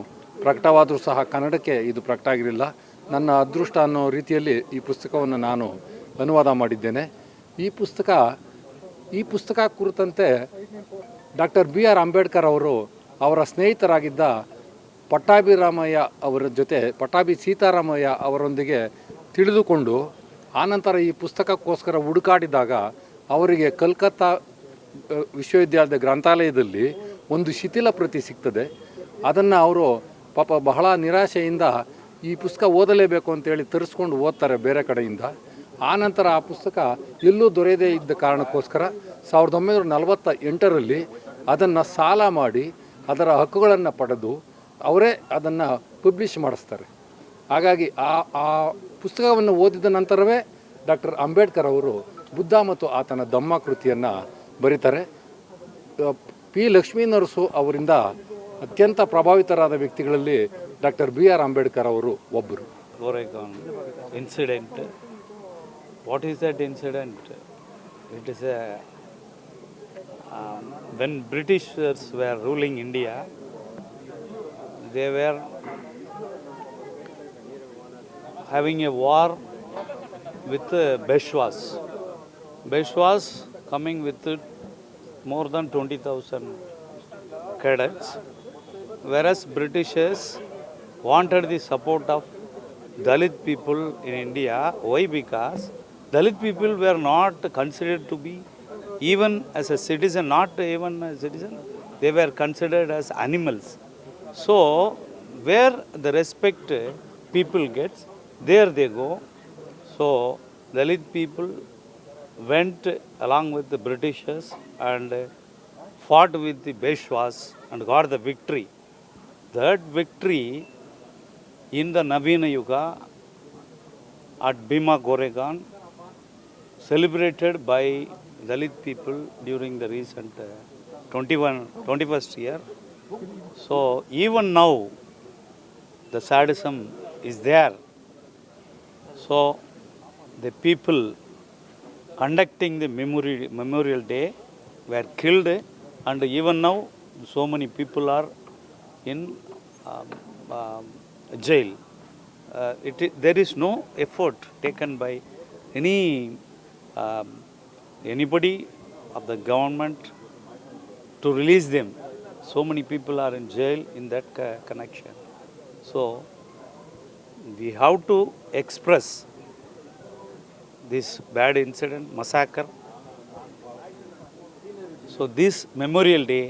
ಪ್ರಕಟವಾದರೂ ಸಹ ಕನ್ನಡಕ್ಕೆ ಇದು ಪ್ರಕಟ ಆಗಿರಲಿಲ್ಲ. ನನ್ನ ಅದೃಷ್ಟ ಅನ್ನೋ ರೀತಿಯಲ್ಲಿ ಈ ಪುಸ್ತಕವನ್ನು ನಾನು ಅನುವಾದ ಮಾಡಿದ್ದೇನೆ. ಈ ಪುಸ್ತಕ ಕುರಿತಂತೆ ಡಾಕ್ಟರ್ BR ಅಂಬೇಡ್ಕರ್ ಅವರು ಅವರ ಸ್ನೇಹಿತರಾಗಿದ್ದ ಪಟ್ಟಾಭಿರಾಮಯ್ಯ ಅವರ ಜೊತೆ ಪಟ್ಟಾಭಿ ಸೀತಾರಾಮಯ್ಯ ಅವರೊಂದಿಗೆ ತಿಳಿದುಕೊಂಡು ಆನಂತರ ಈ ಪುಸ್ತಕಕ್ಕೋಸ್ಕರ ಹುಡುಕಾಡಿದಾಗ ಅವರಿಗೆ ಕಲ್ಕತ್ತಾ ವಿಶ್ವವಿದ್ಯಾಲಯದ ಗ್ರಂಥಾಲಯದಲ್ಲಿ ಒಂದು ಶಿಥಿಲ ಪ್ರತಿ ಸಿಗ್ತದೆ. ಅದನ್ನು ಅವರು ಪಾಪ ಬಹಳ ನಿರಾಶೆಯಿಂದ ಈ ಪುಸ್ತಕ ಓದಲೇಬೇಕು ಅಂತೇಳಿ ತರಿಸ್ಕೊಂಡು ಓದ್ತಾರೆ ಬೇರೆ ಕಡೆಯಿಂದ. ಆನಂತರ ಆ ಪುಸ್ತಕ ಎಲ್ಲೂ ದೊರೆಯದೇ ಇದ್ದ ಕಾರಣಕ್ಕೋಸ್ಕರ 1948ರಲ್ಲಿ ಅದನ್ನು ಸಾಲ ಮಾಡಿ ಅದರ ಹಕ್ಕುಗಳನ್ನು ಪಡೆದು ಅವರೇ ಅದನ್ನು ಪಬ್ಲಿಷ್ ಮಾಡಿಸ್ತಾರೆ. ಹಾಗಾಗಿ ಆ ಪುಸ್ತಕವನ್ನು ಓದಿದ ನಂತರವೇ ಡಾಕ್ಟರ್ ಅಂಬೇಡ್ಕರ್ ಅವರು ಬುದ್ಧ ಮತ್ತು ಆತನ ಧಮ್ಮ ಕೃತಿಯನ್ನು ಬರೀತಾರೆ. ಪಿ ಲಕ್ಷ್ಮೀ ನರಸು ಅವರಿಂದ ಅತ್ಯಂತ ಪ್ರಭಾವಿತರಾದ ವ್ಯಕ್ತಿಗಳಲ್ಲಿ ಡಾಕ್ಟರ್ BR ಅಂಬೇಡ್ಕರ್ ಅವರು ಒಬ್ಬರು. Goregaon incident. What is that incident? It is when Britishers were ruling India, they were having a war with Peshwas. Peshwas coming with more than 20,000 cadets, whereas Britishers wanted the support of Dalit people in India. Why? Because Dalit people were not considered to be even as a citizen, not even a citizen, they were considered as animals. So, where the respect people gets, there they go. So, Dalit people went along with the Britishers and fought with the Peshwas and got the victory. That victory in the Navina Yuga at Bhima Goregaon, celebrated by Dalit people during the recent 21st year. So even now the sadism is there. So the people conducting the memorial day were killed, and even now so many people are in jail. There is no effort taken by anybody of the government to release them. So many people are in jail in that connection. So we have to express this bad incident, massacre. So this Memorial Day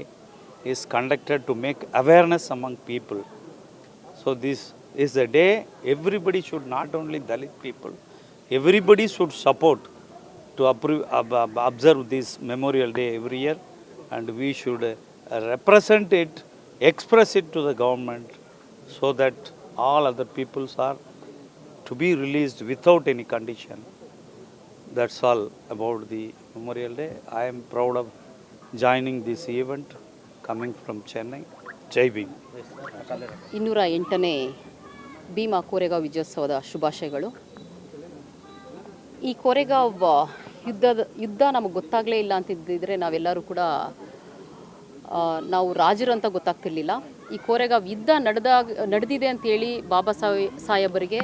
is conducted to make awareness among people. So this is a day everybody should, not only Dalit people, everybody should support to observe this Memorial Day every year, and we should represent it, express it to the government, so that all other peoples are to be released without any condition. That's all about the Memorial Day. I am proud of joining this event coming from Chennai. Jai Bhim. 208ನೇ Bima Koregaon ವಿಜಯೋತ್ಸವದ ಶುಭಾಶಯಗಳು. ಈ ಕೋರೆಗಾಂವ್ ಯುದ್ಧ ನಮಗೆ ಗೊತ್ತಾಗಲೇ ಇಲ್ಲ ಅಂತಿದ್ದಿದ್ರೆ ನಾವೆಲ್ಲರೂ ಕೂಡ ನಾವು ರಾಜರು ಅಂತ ಗೊತ್ತಾಗ್ತಿರ್ಲಿಲ್ಲ. ಈ ಕೋರೆಗಾಂವ್ ಯುದ್ಧ ನಡೆದಿದೆ ಅಂತೇಳಿ ಬಾಬಾ ಸಾಹೇಬರಿಗೆ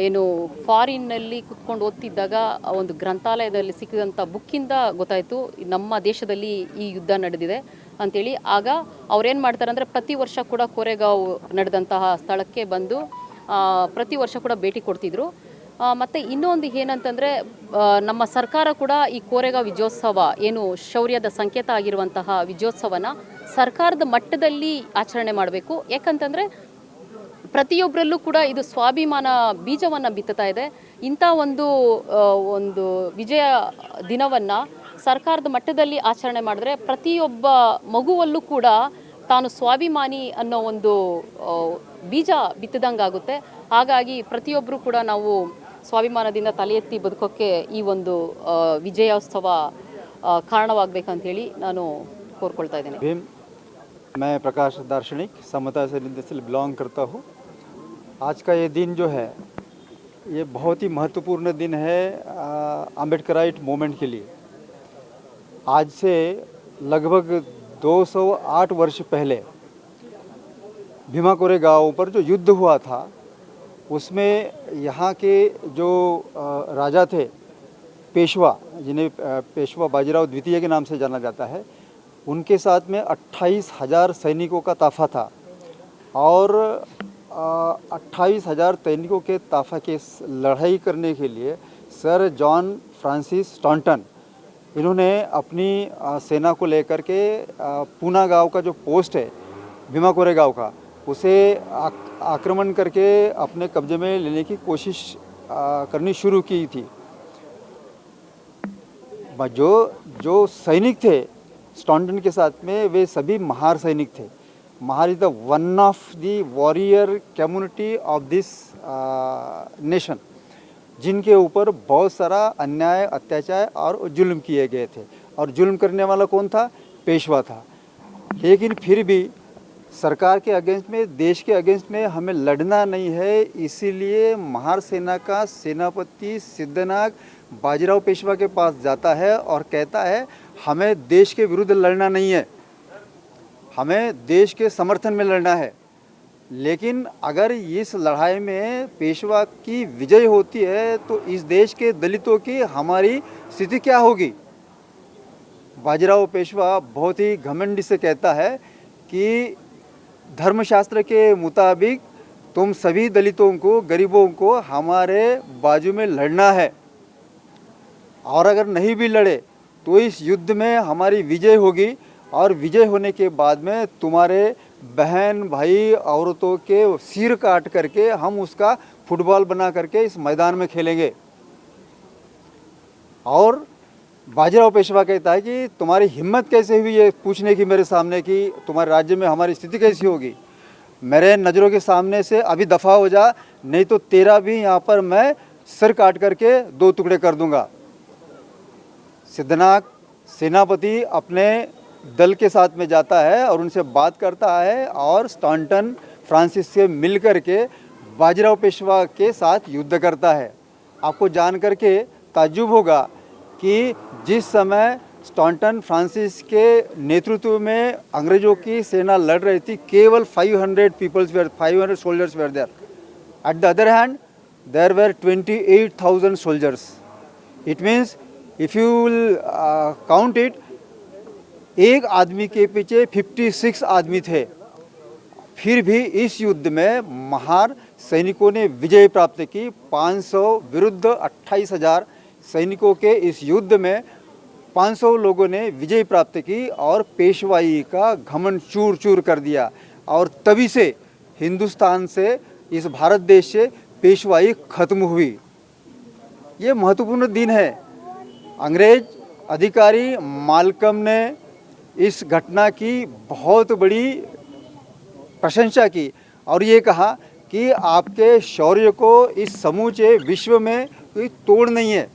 ಏನು ಫಾರಿನ್ನಲ್ಲಿ ಕುತ್ಕೊಂಡು ಓದ್ತಿದ್ದಾಗ ಒಂದು ಗ್ರಂಥಾಲಯದಲ್ಲಿ ಸಿಕ್ಕಿದಂಥ ಬುಕ್ಕಿಂದ ಗೊತ್ತಾಯಿತು ನಮ್ಮ ದೇಶದಲ್ಲಿ ಈ ಯುದ್ಧ ನಡೆದಿದೆ ಅಂಥೇಳಿ. ಆಗ ಅವ್ರೇನು ಮಾಡ್ತಾರೆ ಅಂದರೆ ಪ್ರತಿ ವರ್ಷ ಕೂಡ ಕೋರೆಗಾಂವ್ ನಡೆದಂತಹ ಸ್ಥಳಕ್ಕೆ ಬಂದು ಪ್ರತಿ ವರ್ಷ ಕೂಡ ಭೇಟಿ ಕೊಡ್ತಿದ್ರು. ಮತ್ತು ಇನ್ನೊಂದು ಏನಂತಂದರೆ ನಮ್ಮ ಸರ್ಕಾರ ಕೂಡ ಈ ಕೋರೆಗಾಂವ್ ವಿಜಯೋತ್ಸವ ಏನು ಶೌರ್ಯದ ಸಂಕೇತ ಆಗಿರುವಂತಹ ವಿಜಯೋತ್ಸವನ ಸರ್ಕಾರದ ಮಟ್ಟದಲ್ಲಿ ಆಚರಣೆ ಮಾಡಬೇಕು. ಯಾಕಂತಂದರೆ ಪ್ರತಿಯೊಬ್ಬರಲ್ಲೂ ಕೂಡ ಇದು ಸ್ವಾಭಿಮಾನ ಬೀಜವನ್ನು ಬಿತ್ತುತ್ತಾ ಇದೆ. ಇಂಥ ಒಂದು ವಿಜಯ ದಿನವನ್ನು ಸರ್ಕಾರದ ಮಟ್ಟದಲ್ಲಿ ಆಚರಣೆ ಮಾಡಿದ್ರೆ ಪ್ರತಿಯೊಬ್ಬ ಮಗುವಲ್ಲೂ ಕೂಡ ತಾನು ಸ್ವಾಭಿಮಾನಿ ಅನ್ನೋ ಒಂದು ಬೀಜ ಬಿತ್ತಿದಂಗಾಗುತ್ತೆ. ಹಾಗಾಗಿ ಪ್ರತಿಯೊಬ್ಬರು ಕೂಡ ನಾವು ಸ್ವಾಭಿಮಾನದಿಂದ ತಲೆ ಎತ್ತಿ ಬದುಕೋಕ್ಕೆ ಈ ಒಂದು ವಿಜಯೋತ್ಸವ ಕಾರಣವಾಗಬೇಕಂತೇಳಿ ನಾನು ಕೋರ್ಕೊಳ್ತಾ ಇದ್ದೇನೆ. मैं प्रकाश दार्शनिक समता से बिलोंग करता हूँ. आज का ये दिन जो है ये बहुत ही महत्वपूर्ण दिन है अम्बेडकराइट मूवमेंट के लिए. आज से लगभग 208 वर्ष पहले भीमा कोरेगांव पर जो युद्ध हुआ था उसमें यहाँ के जो राजा थे पेशवा, जिन्हें पेशवा बाजीराव द्वितीय के नाम से जाना जाता है, उनके साथ में 28,000 सैनिकों का ताफ़ा था. और 28,000 सैनिकों के ताफ़ा के लड़ाई करने के लिए सर जॉन फ्रांसिस टॉन्टन इन्होंने अपनी सेना को लेकर के पूना गांव का जो पोस्ट है भीमा कोरेगांव का, उसे आक्रमण करके अपने कब्जे में लेने की कोशिश करनी शुरू की थी. जो सैनिक थे स्टॉन्टन के साथ में वे सभी महार सैनिक थे। Mahar is the one of the warrior community of this nation, जिनके ऊपर बहुत सारा अन्याय, अत्याचार और जुल्म किए गए थे। और जुल्म करने वाला कौन था? पेशवा था। लेकिन फिर भी सरकार के अगेंस्ट में, देश के अगेंस्ट में हमें लड़ना नहीं है, इसीलिए महार सेना का सेनापति सिद्धनाग बाजीराव पेशवा के पास जाता है और कहता है हमें देश के विरुद्ध लड़ना नहीं है, हमें देश के समर्थन में लड़ना है। लेकिन अगर इस लड़ाई में पेशवा की विजय होती है तो इस देश के दलितों की हमारी स्थिति क्या होगी? बाजीराव पेशवा बहुत ही घमंडी से कहता है कि धर्मशास्त्र के मुताबिक तुम सभी दलितों को, गरीबों को हमारे बाजू में लड़ना है, और अगर नहीं भी लड़े तो इस युद्ध में हमारी विजय होगी, और विजय होने के बाद में तुम्हारे बहन भाई औरतों के सिर काट करके हम उसका फुटबॉल बना करके इस मैदान में खेलेंगे। और बाजीराव पेशवा कहता है कि तुम्हारी हिम्मत कैसे हुई है पूछने की मेरे सामने कि तुम्हारे राज्य में हमारी स्थिति कैसी होगी? मेरे नज़रों के सामने से अभी दफ़ा हो जा, नहीं तो तेरा भी यहाँ पर मैं सिर काट करके 2 टुकड़े कर दूंगा। सिद्धनाग सेनापति अपने दल के साथ में जाता है और उनसे बात करता है, और स्टॉन्टन फ्रांसिस से मिल करके बाजीराव पेशवा के साथ युद्ध करता है। आपको जान करके ताज्जुब होगा कि जिस समय स्टॉन्टन फ्रांसिस के नेतृत्व में अंग्रेज़ों की सेना लड़ रही थी, केवल 500 soldiers were there. At the other hand there were 28,000 soldiers. It means if you will count it, एक आदमी के पीछे 56 आदमी थे। फिर भी इस युद्ध में महार सैनिकों ने विजय प्राप्त की। 500 विरुद्ध 28,000 सैनिकों के इस युद्ध में 500 लोगों ने विजय प्राप्त की और पेशवाई का घमंड चूर चूर कर दिया। और तभी से हिंदुस्तान से, इस भारत देश से पेशवाई खत्म हुई। ये महत्वपूर्ण दिन है। अंग्रेज अधिकारी मालकम ने इस घटना की बहुत बड़ी प्रशंसा की और ये कहा कि आपके शौर्य को इस समूचे विश्व में कोई तोड़ नहीं है।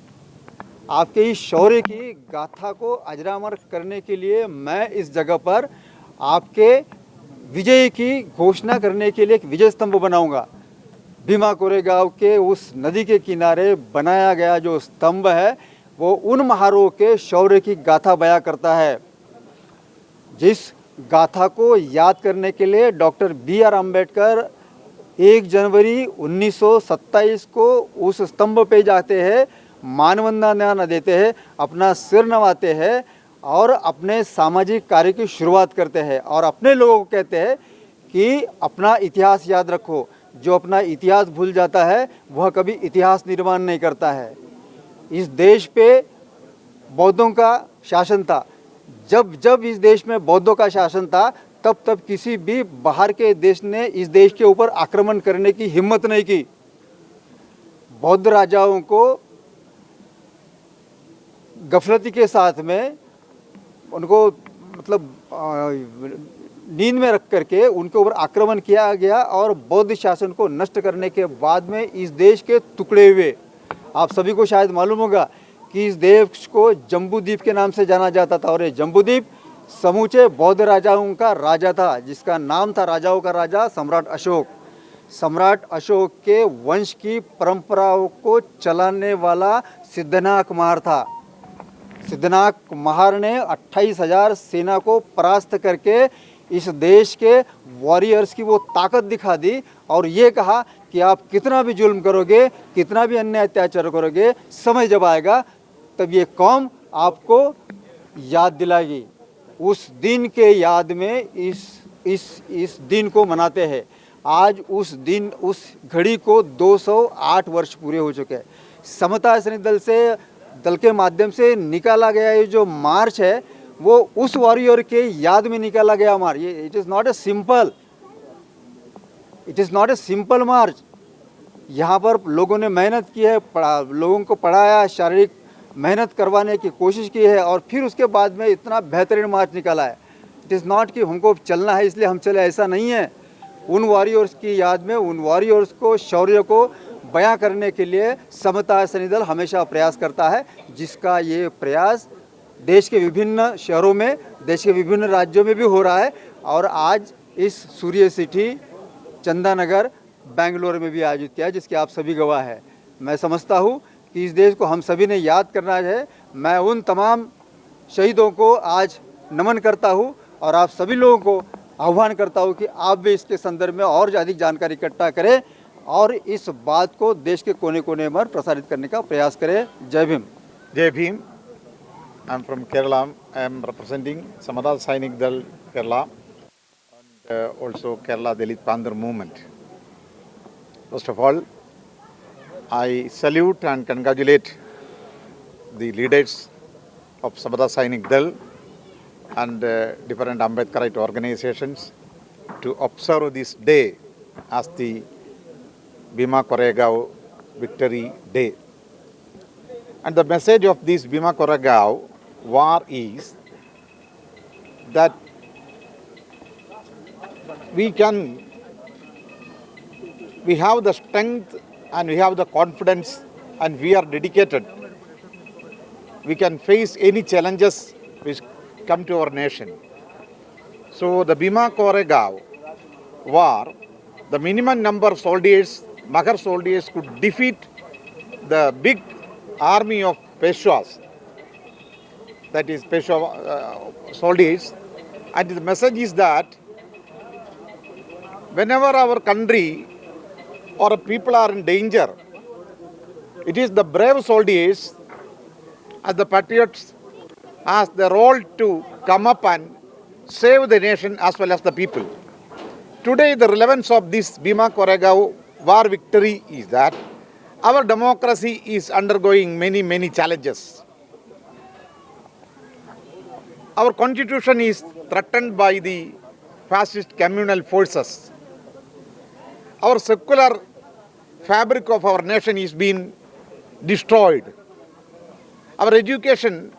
आपके इस शौर्य की गाथा को अजरामर करने के लिए मैं इस जगह पर आपके विजय की घोषणा करने के लिए एक विजय स्तंभ बनाऊंगा। भीमा कोरेगांव के उस नदी के किनारे बनाया गया जो स्तंभ है वो उन महारों के शौर्य की गाथा बयां करता है, जिस गाथा को याद करने के लिए डॉक्टर B.R. अम्बेडकर 1 जनवरी 1927 को उस स्तंभ पे जाते हैं, मानवंदना देते हैं, अपना सिर नवाते हैं और अपने सामाजिक कार्य की शुरुआत करते हैं और अपने लोगों को कहते हैं कि अपना इतिहास याद रखो। जो अपना इतिहास भूल जाता है वह कभी इतिहास निर्माण नहीं करता है। इस देश पे बौद्धों का शासन था। जब इस देश में बौद्धों का शासन था तब किसी भी बाहर के देश ने इस देश के ऊपर आक्रमण करने की हिम्मत नहीं की। बौद्ध राजाओं को गफलती के साथ में उनको मतलब नींद में रख करके उनके ऊपर आक्रमण किया गया और बौद्ध शासन को नष्ट करने के बाद में इस देश के टुकड़े हुए। आप सभी को शायद मालूम होगा कि इस देश को जम्बूद्वीप के नाम से जाना जाता था और ये जम्बूद्वीप समूचे बौद्ध राजाओं का राजा था, जिसका नाम था राजाओं का राजा सम्राट अशोक। सम्राट अशोक के वंश की परंपराओं को चलाने वाला सिद्धनाग महार था। सिद्धनाग महार ने 28,000 सेना को परास्त करके इस देश के वॉरियर्स की वो ताकत दिखा दी और ये कहा कि आप कितना भी जुल्म करोगे, कितना भी अन्याय अत्याचार करोगे, समय जब आएगा तब ये कौम आपको याद दिलाएगी। उस दिन के याद में इस दिन को मनाते हैं। आज उस दिन, उस घड़ी को 208 वर्ष पूरे हो चुके हैं। समता सैनिक दल के माध्यम से निकाला गया ये जो मार्च है वो उस वॉरियर के याद में निकाला गया मार्च। ये it is not a simple march. यहाँ पर लोगों ने मेहनत की है, लोगों को पढ़ाया, शारीरिक मेहनत करवाने की कोशिश की है और फिर उसके बाद में इतना बेहतरीन मार्च निकाला है। इट इज़ नॉट कि हमको चलना है इसलिए हम चले, ऐसा नहीं है। उन वॉरियर्स की याद में, उन वॉरियर्स को, शौर्य को बयां करने के लिए समता सैनिक दल हमेशा प्रयास करता है, जिसका ये प्रयास देश के विभिन्न शहरों में, देश के विभिन्न राज्यों में भी हो रहा है और आज इस सूर्य सिटी चंदानगर बेंगलोर में भी आयोजित किया है, जिसके आप सभी गवाह हैं। मैं समझता हूँ कि इस देश को हम सभी ने याद करना है। मैं उन तमाम शहीदों को आज नमन करता हूँ और आप सभी लोगों को आह्वान करता हूँ कि आप भी इसके संदर्भ में और अधिक जानकारी इकट्ठा करें और इस बात को देश के कोने कोने में प्रसारित करने का प्रयास करें। जय Bhim. Jai Bhim. I'm from Kerala. I am representing Samata Sainik Dal Kerala and also Kerala Dalit Pandar movement. First of all, I salute and congratulate the leaders of Samata Sainik Dal and different Ambedkarite organizations to observe this day as the Bhima Koregaon Victory Day. And the message of this Bhima Koregaon war is that we have the strength and we have the confidence and we are dedicated. We can face any challenges which come to our nation. So the Bhima Koregaon war, the minimum number of soldiers, Magar soldiers could defeat the big army of Peshwas, that is Peshwa soldiers. And the message is that whenever our country or people are in danger, it is the brave soldiers as the patriots has the role to come up and save the nation as well as the people. Today the relevance of this Bhima Koregaon war victory is that our democracy is undergoing many challenges. Our constitution is threatened by the fascist communal forces. Our secular fabric of our nation is being destroyed. Our education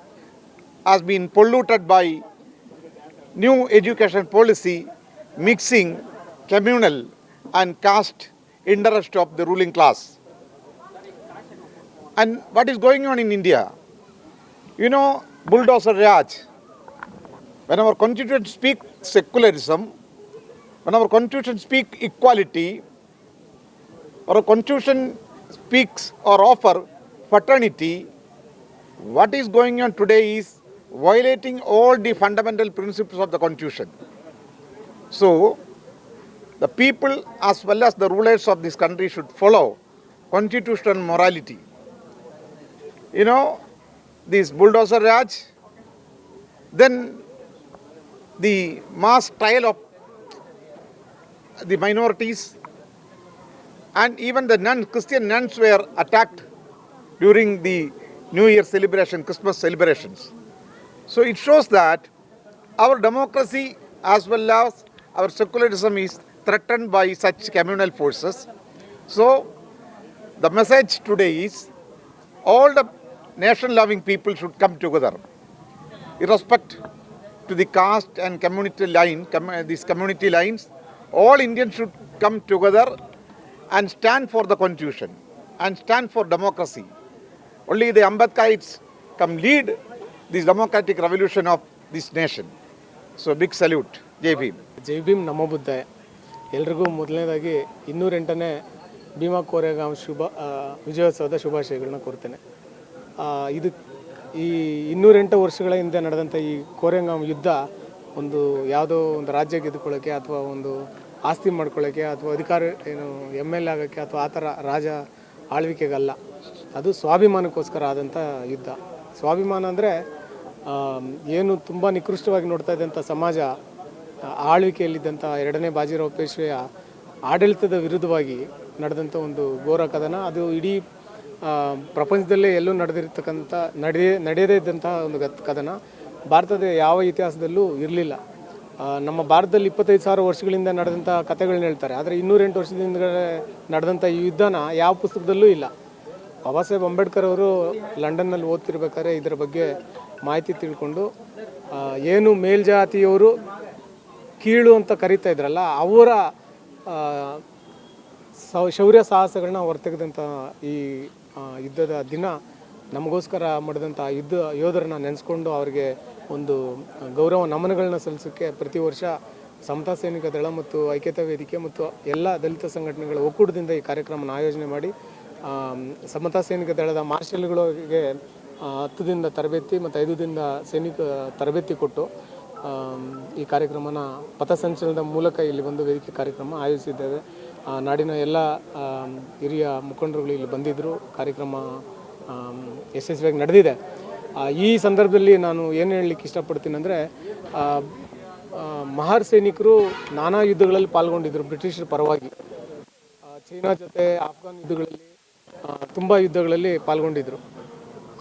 has been polluted by new education policy mixing communal and caste interest of the ruling class. And what is going on in India? You know, bulldozer Raj. When our constitution speaks secularism, when our constitution speaks equality, our constitution speaks or offer fraternity, what is going on today is violating all the fundamental principles of the constitution. So, the people as well as the rulers of this country should follow constitutional morality. You know, this bulldozer Raj, then the mass trial of the minorities, and even the nuns, Christian nuns were attacked during the New Year celebration, Christmas celebrations. So it shows that our democracy as well as our secularism is threatened by such communal forces. So the message today is all the nation-loving people should come together, irrespective to the caste and community line, these community lines. All Indians should come together and stand for the constitution and stand for democracy. Only the Ambedkarites can lead this democratic revolution of this nation. So big salute. Jai Bhim. ಜೈ ಭೀಮ್ ನಮೋ ಬುದ್ಧಾಯ. ಎಲ್ರಿಗೂ ಮೊದಲನೇದಾಗಿ 208ನೇ ಭೀಮಾ ಕೋರೆಗಾಂವ್ ವಿಜಯೋತ್ಸವದ ಶುಭಾಶಯಗಳನ್ನ ಕೋರ್ತೇನೆ. ಇದು ಈ 208 ವರ್ಷಗಳ ಹಿಂದೆ ನಡೆದಂಥ ಈ ಕೋರೆಗಾಂವ್ ಯುದ್ಧ ಒಂದು ಯಾವುದೋ ಒಂದು ರಾಜ್ಯ ಗೆದ್ದುಕೊಳ್ಳೋಕ್ಕೆ ಅಥವಾ ಒಂದು ಆಸ್ತಿ ಮಾಡ್ಕೊಳ್ಳೋಕ್ಕೆ ಅಥವಾ ಅಧಿಕಾರ MLA ಆಗೋಕ್ಕೆ ಅಥವಾ ಆ ಥರ ರಾಜ ಆಳ್ವಿಕೆಗಲ್ಲ. ಅದು ಸ್ವಾಭಿಮಾನಕ್ಕೋಸ್ಕರ ಆದಂಥ ಯುದ್ಧ. ಸ್ವಾಭಿಮಾನ ಅಂದರೆ ಏನು ತುಂಬ ನಿಕೃಷ್ಟವಾಗಿ ನೋಡ್ತಾ ಇದ್ದಂಥ ಸಮಾಜ, ಆಳ್ವಿಕೆಯಲ್ಲಿದ್ದಂಥ 2ನೇ ಬಾಜಿರಾವ್ ಪೇಶ್ವೆಯ ಆಡಳಿತದ ವಿರುದ್ಧವಾಗಿ ನಡೆದಂಥ ಒಂದು ಘೋರ ಕದನ. ಅದು ಇಡೀ ಪ್ರಪಂಚದಲ್ಲೇ ಎಲ್ಲೂ ನಡೆಯದೇ ಇದ್ದಂಥ ಒಂದು ಕದನ. ಭಾರತದ ಯಾವ ಇತಿಹಾಸದಲ್ಲೂ ಇರಲಿಲ್ಲ. ನಮ್ಮ ಭಾರತದಲ್ಲಿ 25,000 ವರ್ಷಗಳಿಂದ ನಡೆದಂಥ ಕಥೆಗಳನ್ನ ಹೇಳ್ತಾರೆ, ಆದರೆ 208 ವರ್ಷದಿಂದ ನಡೆದಂಥ ಈ ಯುದ್ಧನ ಯಾವ ಪುಸ್ತಕದಲ್ಲೂ ಇಲ್ಲ. ಬಾಬಾ ಸಾಹೇಬ್ ಅಂಬೇಡ್ಕರ್ ಅವರು ಲಂಡನ್ನಲ್ಲಿ ಓದ್ತಿರ್ಬೇಕಾದ್ರೆ ಇದರ ಬಗ್ಗೆ ಮಾಹಿತಿ ತಿಳ್ಕೊಂಡು ಏನು ಮೇಲ್ಜಾತಿಯವರು ಕೀಳು ಅಂತ ಕರೀತಾ ಇದ್ರಲ್ಲ ಅವರ ಶೌರ್ಯ ಸಾಹಸಗಳನ್ನ ಹೊರತೆಗೆದಂಥ ಈ ಯುದ್ಧದ ದಿನ ನಮಗೋಸ್ಕರ ಮಾಡಿದಂಥ ಯೋಧರನ್ನ ನೆನೆಸ್ಕೊಂಡು ಅವರಿಗೆ ಒಂದು ಗೌರವ ನಮನಗಳನ್ನ ಸಲ್ಲಿಸೋಕ್ಕೆ ಪ್ರತಿ ವರ್ಷ ಸಮತಾ ಸೈನಿಕ ದಳ ಮತ್ತು ಐಕ್ಯತಾ ವೇದಿಕೆ ಮತ್ತು ಎಲ್ಲ ದಲಿತ ಸಂಘಟನೆಗಳ ಒಕ್ಕೂಟದಿಂದ ಈ ಕಾರ್ಯಕ್ರಮನ ಆಯೋಜನೆ ಮಾಡಿ ಸಮತಾ ಸೈನಿಕ ದಳದ ಮಾರ್ಷಲ್ಗಳಿಗೆ 10 ದಿನದ ತರಬೇತಿ ಮತ್ತು 5 ದಿನದ ಸೈನಿಕ ತರಬೇತಿ ಕೊಟ್ಟು ಈ ಕಾರ್ಯಕ್ರಮನ ಪಥಸಂಚಲನದ ಮೂಲಕ ಇಲ್ಲಿ ಬಂದು ವೇದಿಕೆ ಕಾರ್ಯಕ್ರಮ ಆಯೋಜಿಸಿದ್ದೇವೆ. ನಾಡಿನ ಎಲ್ಲ ಹಿರಿಯ ಮುಖಂಡರುಗಳು ಇಲ್ಲಿ ಬಂದಿದ್ದರು. ಕಾರ್ಯಕ್ರಮ ಯಶಸ್ವಿಯಾಗಿ ನಡೆದಿದೆ. ಈ ಸಂದರ್ಭದಲ್ಲಿ ನಾನು ಏನು ಹೇಳಲಿಕ್ಕೆ ಇಷ್ಟಪಡ್ತೀನಿ ಅಂದರೆ, ಮಹಾರ್ ಸೈನಿಕರು ನಾನಾ ಯುದ್ಧಗಳಲ್ಲಿ ಪಾಲ್ಗೊಂಡಿದ್ದರು ಬ್ರಿಟಿಷರ ಪರವಾಗಿ. ಚೈನಾ ಜೊತೆ ಆಫ್ಘಾನ್ ಯುದ್ಧಗಳಲ್ಲಿ ತುಂಬ ಯುದ್ಧಗಳಲ್ಲಿ ಪಾಲ್ಗೊಂಡಿದ್ದರು.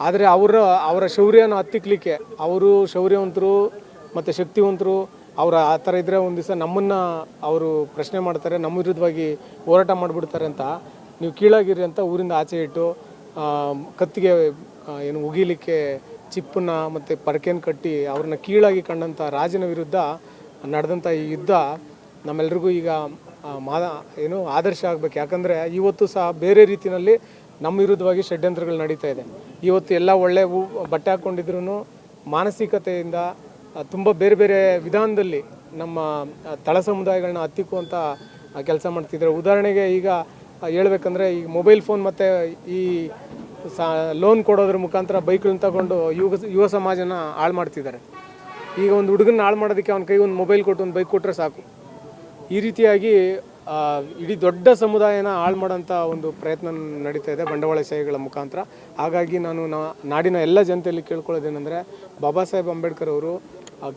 ಆದರೆ ಅವರ ಶೌರ್ಯನ ಹತ್ತಿಕ್ಕಲಿಕ್ಕೆ ಅವರು ಶೌರ್ಯವಂತರು ಮತ್ತು ಶಕ್ತಿವಂತರು, ಅವರು ಆ ಥರ ಇದ್ದರೆ ಒಂದು ದಿವಸ ನಮ್ಮನ್ನು ಅವರು ಪ್ರಶ್ನೆ ಮಾಡ್ತಾರೆ, ನಮ್ಮ ವಿರುದ್ಧವಾಗಿ ಹೋರಾಟ ಮಾಡಿಬಿಡ್ತಾರೆ ಅಂತ ನೀವು ಕೀಳಾಗಿರಿ ಅಂತ ಊರಿಂದ ಆಚೆ ಇಟ್ಟು ಕತ್ತಿಗೆ ಏನು ಉಗಿಲಿಕ್ಕೆ ಚಿಪ್ಪನ್ನ ಮತ್ತು ಪರಕೆಯನ್ನು ಕಟ್ಟಿ ಅವ್ರನ್ನ ಕೀಳಾಗಿ ಕಂಡಂಥ ರಾಜನ ವಿರುದ್ಧ ನಡೆದಂಥ ಈ ಯುದ್ಧ ನಮ್ಮೆಲ್ರಿಗೂ ಈಗ ಆದರ್ಶ ಆಗಬೇಕು. ಯಾಕಂದರೆ ಇವತ್ತು ಸಹ ಬೇರೆ ರೀತಿಯಲ್ಲಿ ನಮ್ಮ ವಿರುದ್ಧವಾಗಿ ಷಡ್ಯಂತ್ರಗಳು ನಡೀತಾ ಇದೆ. ಇವತ್ತು ಎಲ್ಲ ಒಳ್ಳೆ ಬಟ್ಟೆ ಹಾಕ್ಕೊಂಡಿದ್ರು ಮಾನಸಿಕತೆಯಿಂದ ತುಂಬ ಬೇರೆ ಬೇರೆ ವಿಧಾನದಲ್ಲಿ ನಮ್ಮ ತಳ ಸಮುದಾಯಗಳನ್ನ ಹತ್ತಿಕ್ಕುವಂಥ ಕೆಲಸ ಮಾಡ್ತಿದ್ದಾರೆ. ಉದಾಹರಣೆಗೆ ಈಗ ಹೇಳ್ಬೇಕಂದ್ರೆ ಈ ಮೊಬೈಲ್ ಫೋನ್ ಮತ್ತು ಈ ಲೋನ್ ಕೊಡೋದ್ರ ಮುಖಾಂತರ ಬೈಕ್ಗಳನ್ನ ತಗೊಂಡು ಯುವ ಸಮಾಜನ ಹಾಳು ಮಾಡ್ತಿದ್ದಾರೆ. ಈಗ ಒಂದು ಹುಡುಗನ ಹಾಳು ಮಾಡೋದಕ್ಕೆ ಅವನ ಕೈ ಒಂದು ಮೊಬೈಲ್ ಕೊಟ್ಟು ಒಂದು ಬೈಕ್ ಕೊಟ್ಟರೆ ಸಾಕು. ಈ ರೀತಿಯಾಗಿ ಇಡೀ ದೊಡ್ಡ ಸಮುದಾಯನ ಹಾಳು ಮಾಡೋಂಥ ಒಂದು ಪ್ರಯತ್ನ ನಡೀತಾ ಇದೆ ಬಂಡವಾಳಶಾಹಿಗಳ ಮುಖಾಂತರ. ಹಾಗಾಗಿ ನಾನು ನಾಡಿನ ಎಲ್ಲ ಜನತೆಯಲ್ಲಿ ಕೇಳ್ಕೊಳ್ಳೋದೇನೆಂದರೆ, ಬಾಬಾ ಸಾಹೇಬ್ ಅಂಬೇಡ್ಕರ್ ಅವರು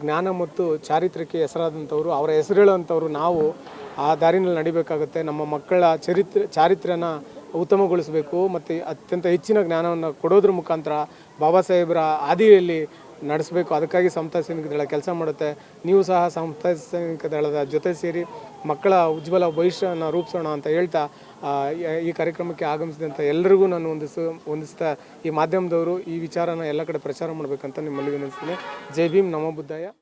ಜ್ಞಾನ ಮತ್ತು ಚಾರಿತ್ರ್ಯಕ್ಕೆ ಹೆಸರಾದಂಥವ್ರು. ಅವರ ಹೆಸರು ಹೇಳುವಂಥವ್ರು. ನಾವು ಆ ದಾರಿನಲ್ಲಿ ನಡಿಬೇಕಾಗುತ್ತೆ. ನಮ್ಮ ಮಕ್ಕಳ ಚಾರಿತ್ರ್ಯನ ಉತ್ತಮಗೊಳಿಸಬೇಕು ಮತ್ತು ಅತ್ಯಂತ ಹೆಚ್ಚಿನ ಜ್ಞಾನವನ್ನು ಕೊಡೋದ್ರ ಮುಖಾಂತರ ಬಾಬಾ ಸಾಹೇಬರ ಹಾದಿಯಲ್ಲಿ ನಡೆಸಬೇಕು. ಅದಕ್ಕಾಗಿ ಸಮತಾ ಸೈನಿಕ ದಳ ಕೆಲಸ ಮಾಡುತ್ತೆ. ನೀವು ಸಹ ಸಮತಾ ಸೈನಿಕ ದಳದ ಜೊತೆ ಸೇರಿ ಮಕ್ಕಳ ಉಜ್ವಲ ಭವಿಷ್ಯವನ್ನು ರೂಪಿಸೋಣ ಅಂತ ಹೇಳ್ತಾ ಈ ಕಾರ್ಯಕ್ರಮಕ್ಕೆ ಆಗಮಿಸಿದಂಥ ಎಲ್ಲರಿಗೂ ನಾನು ಹೊಂದಿಸ್ತಾ ಈ ಮಾಧ್ಯಮದವರು ಈ ವಿಚಾರನ ಎಲ್ಲ ಕಡೆ ಪ್ರಚಾರ ಮಾಡಬೇಕಂತ ನಿಮ್ಮಲ್ಲಿ ವಿನಂತಿಸ್ತೀನಿ. ಜೈ ಭೀಮ್, ನಮೋ ಬುದ್ಧಾಯ.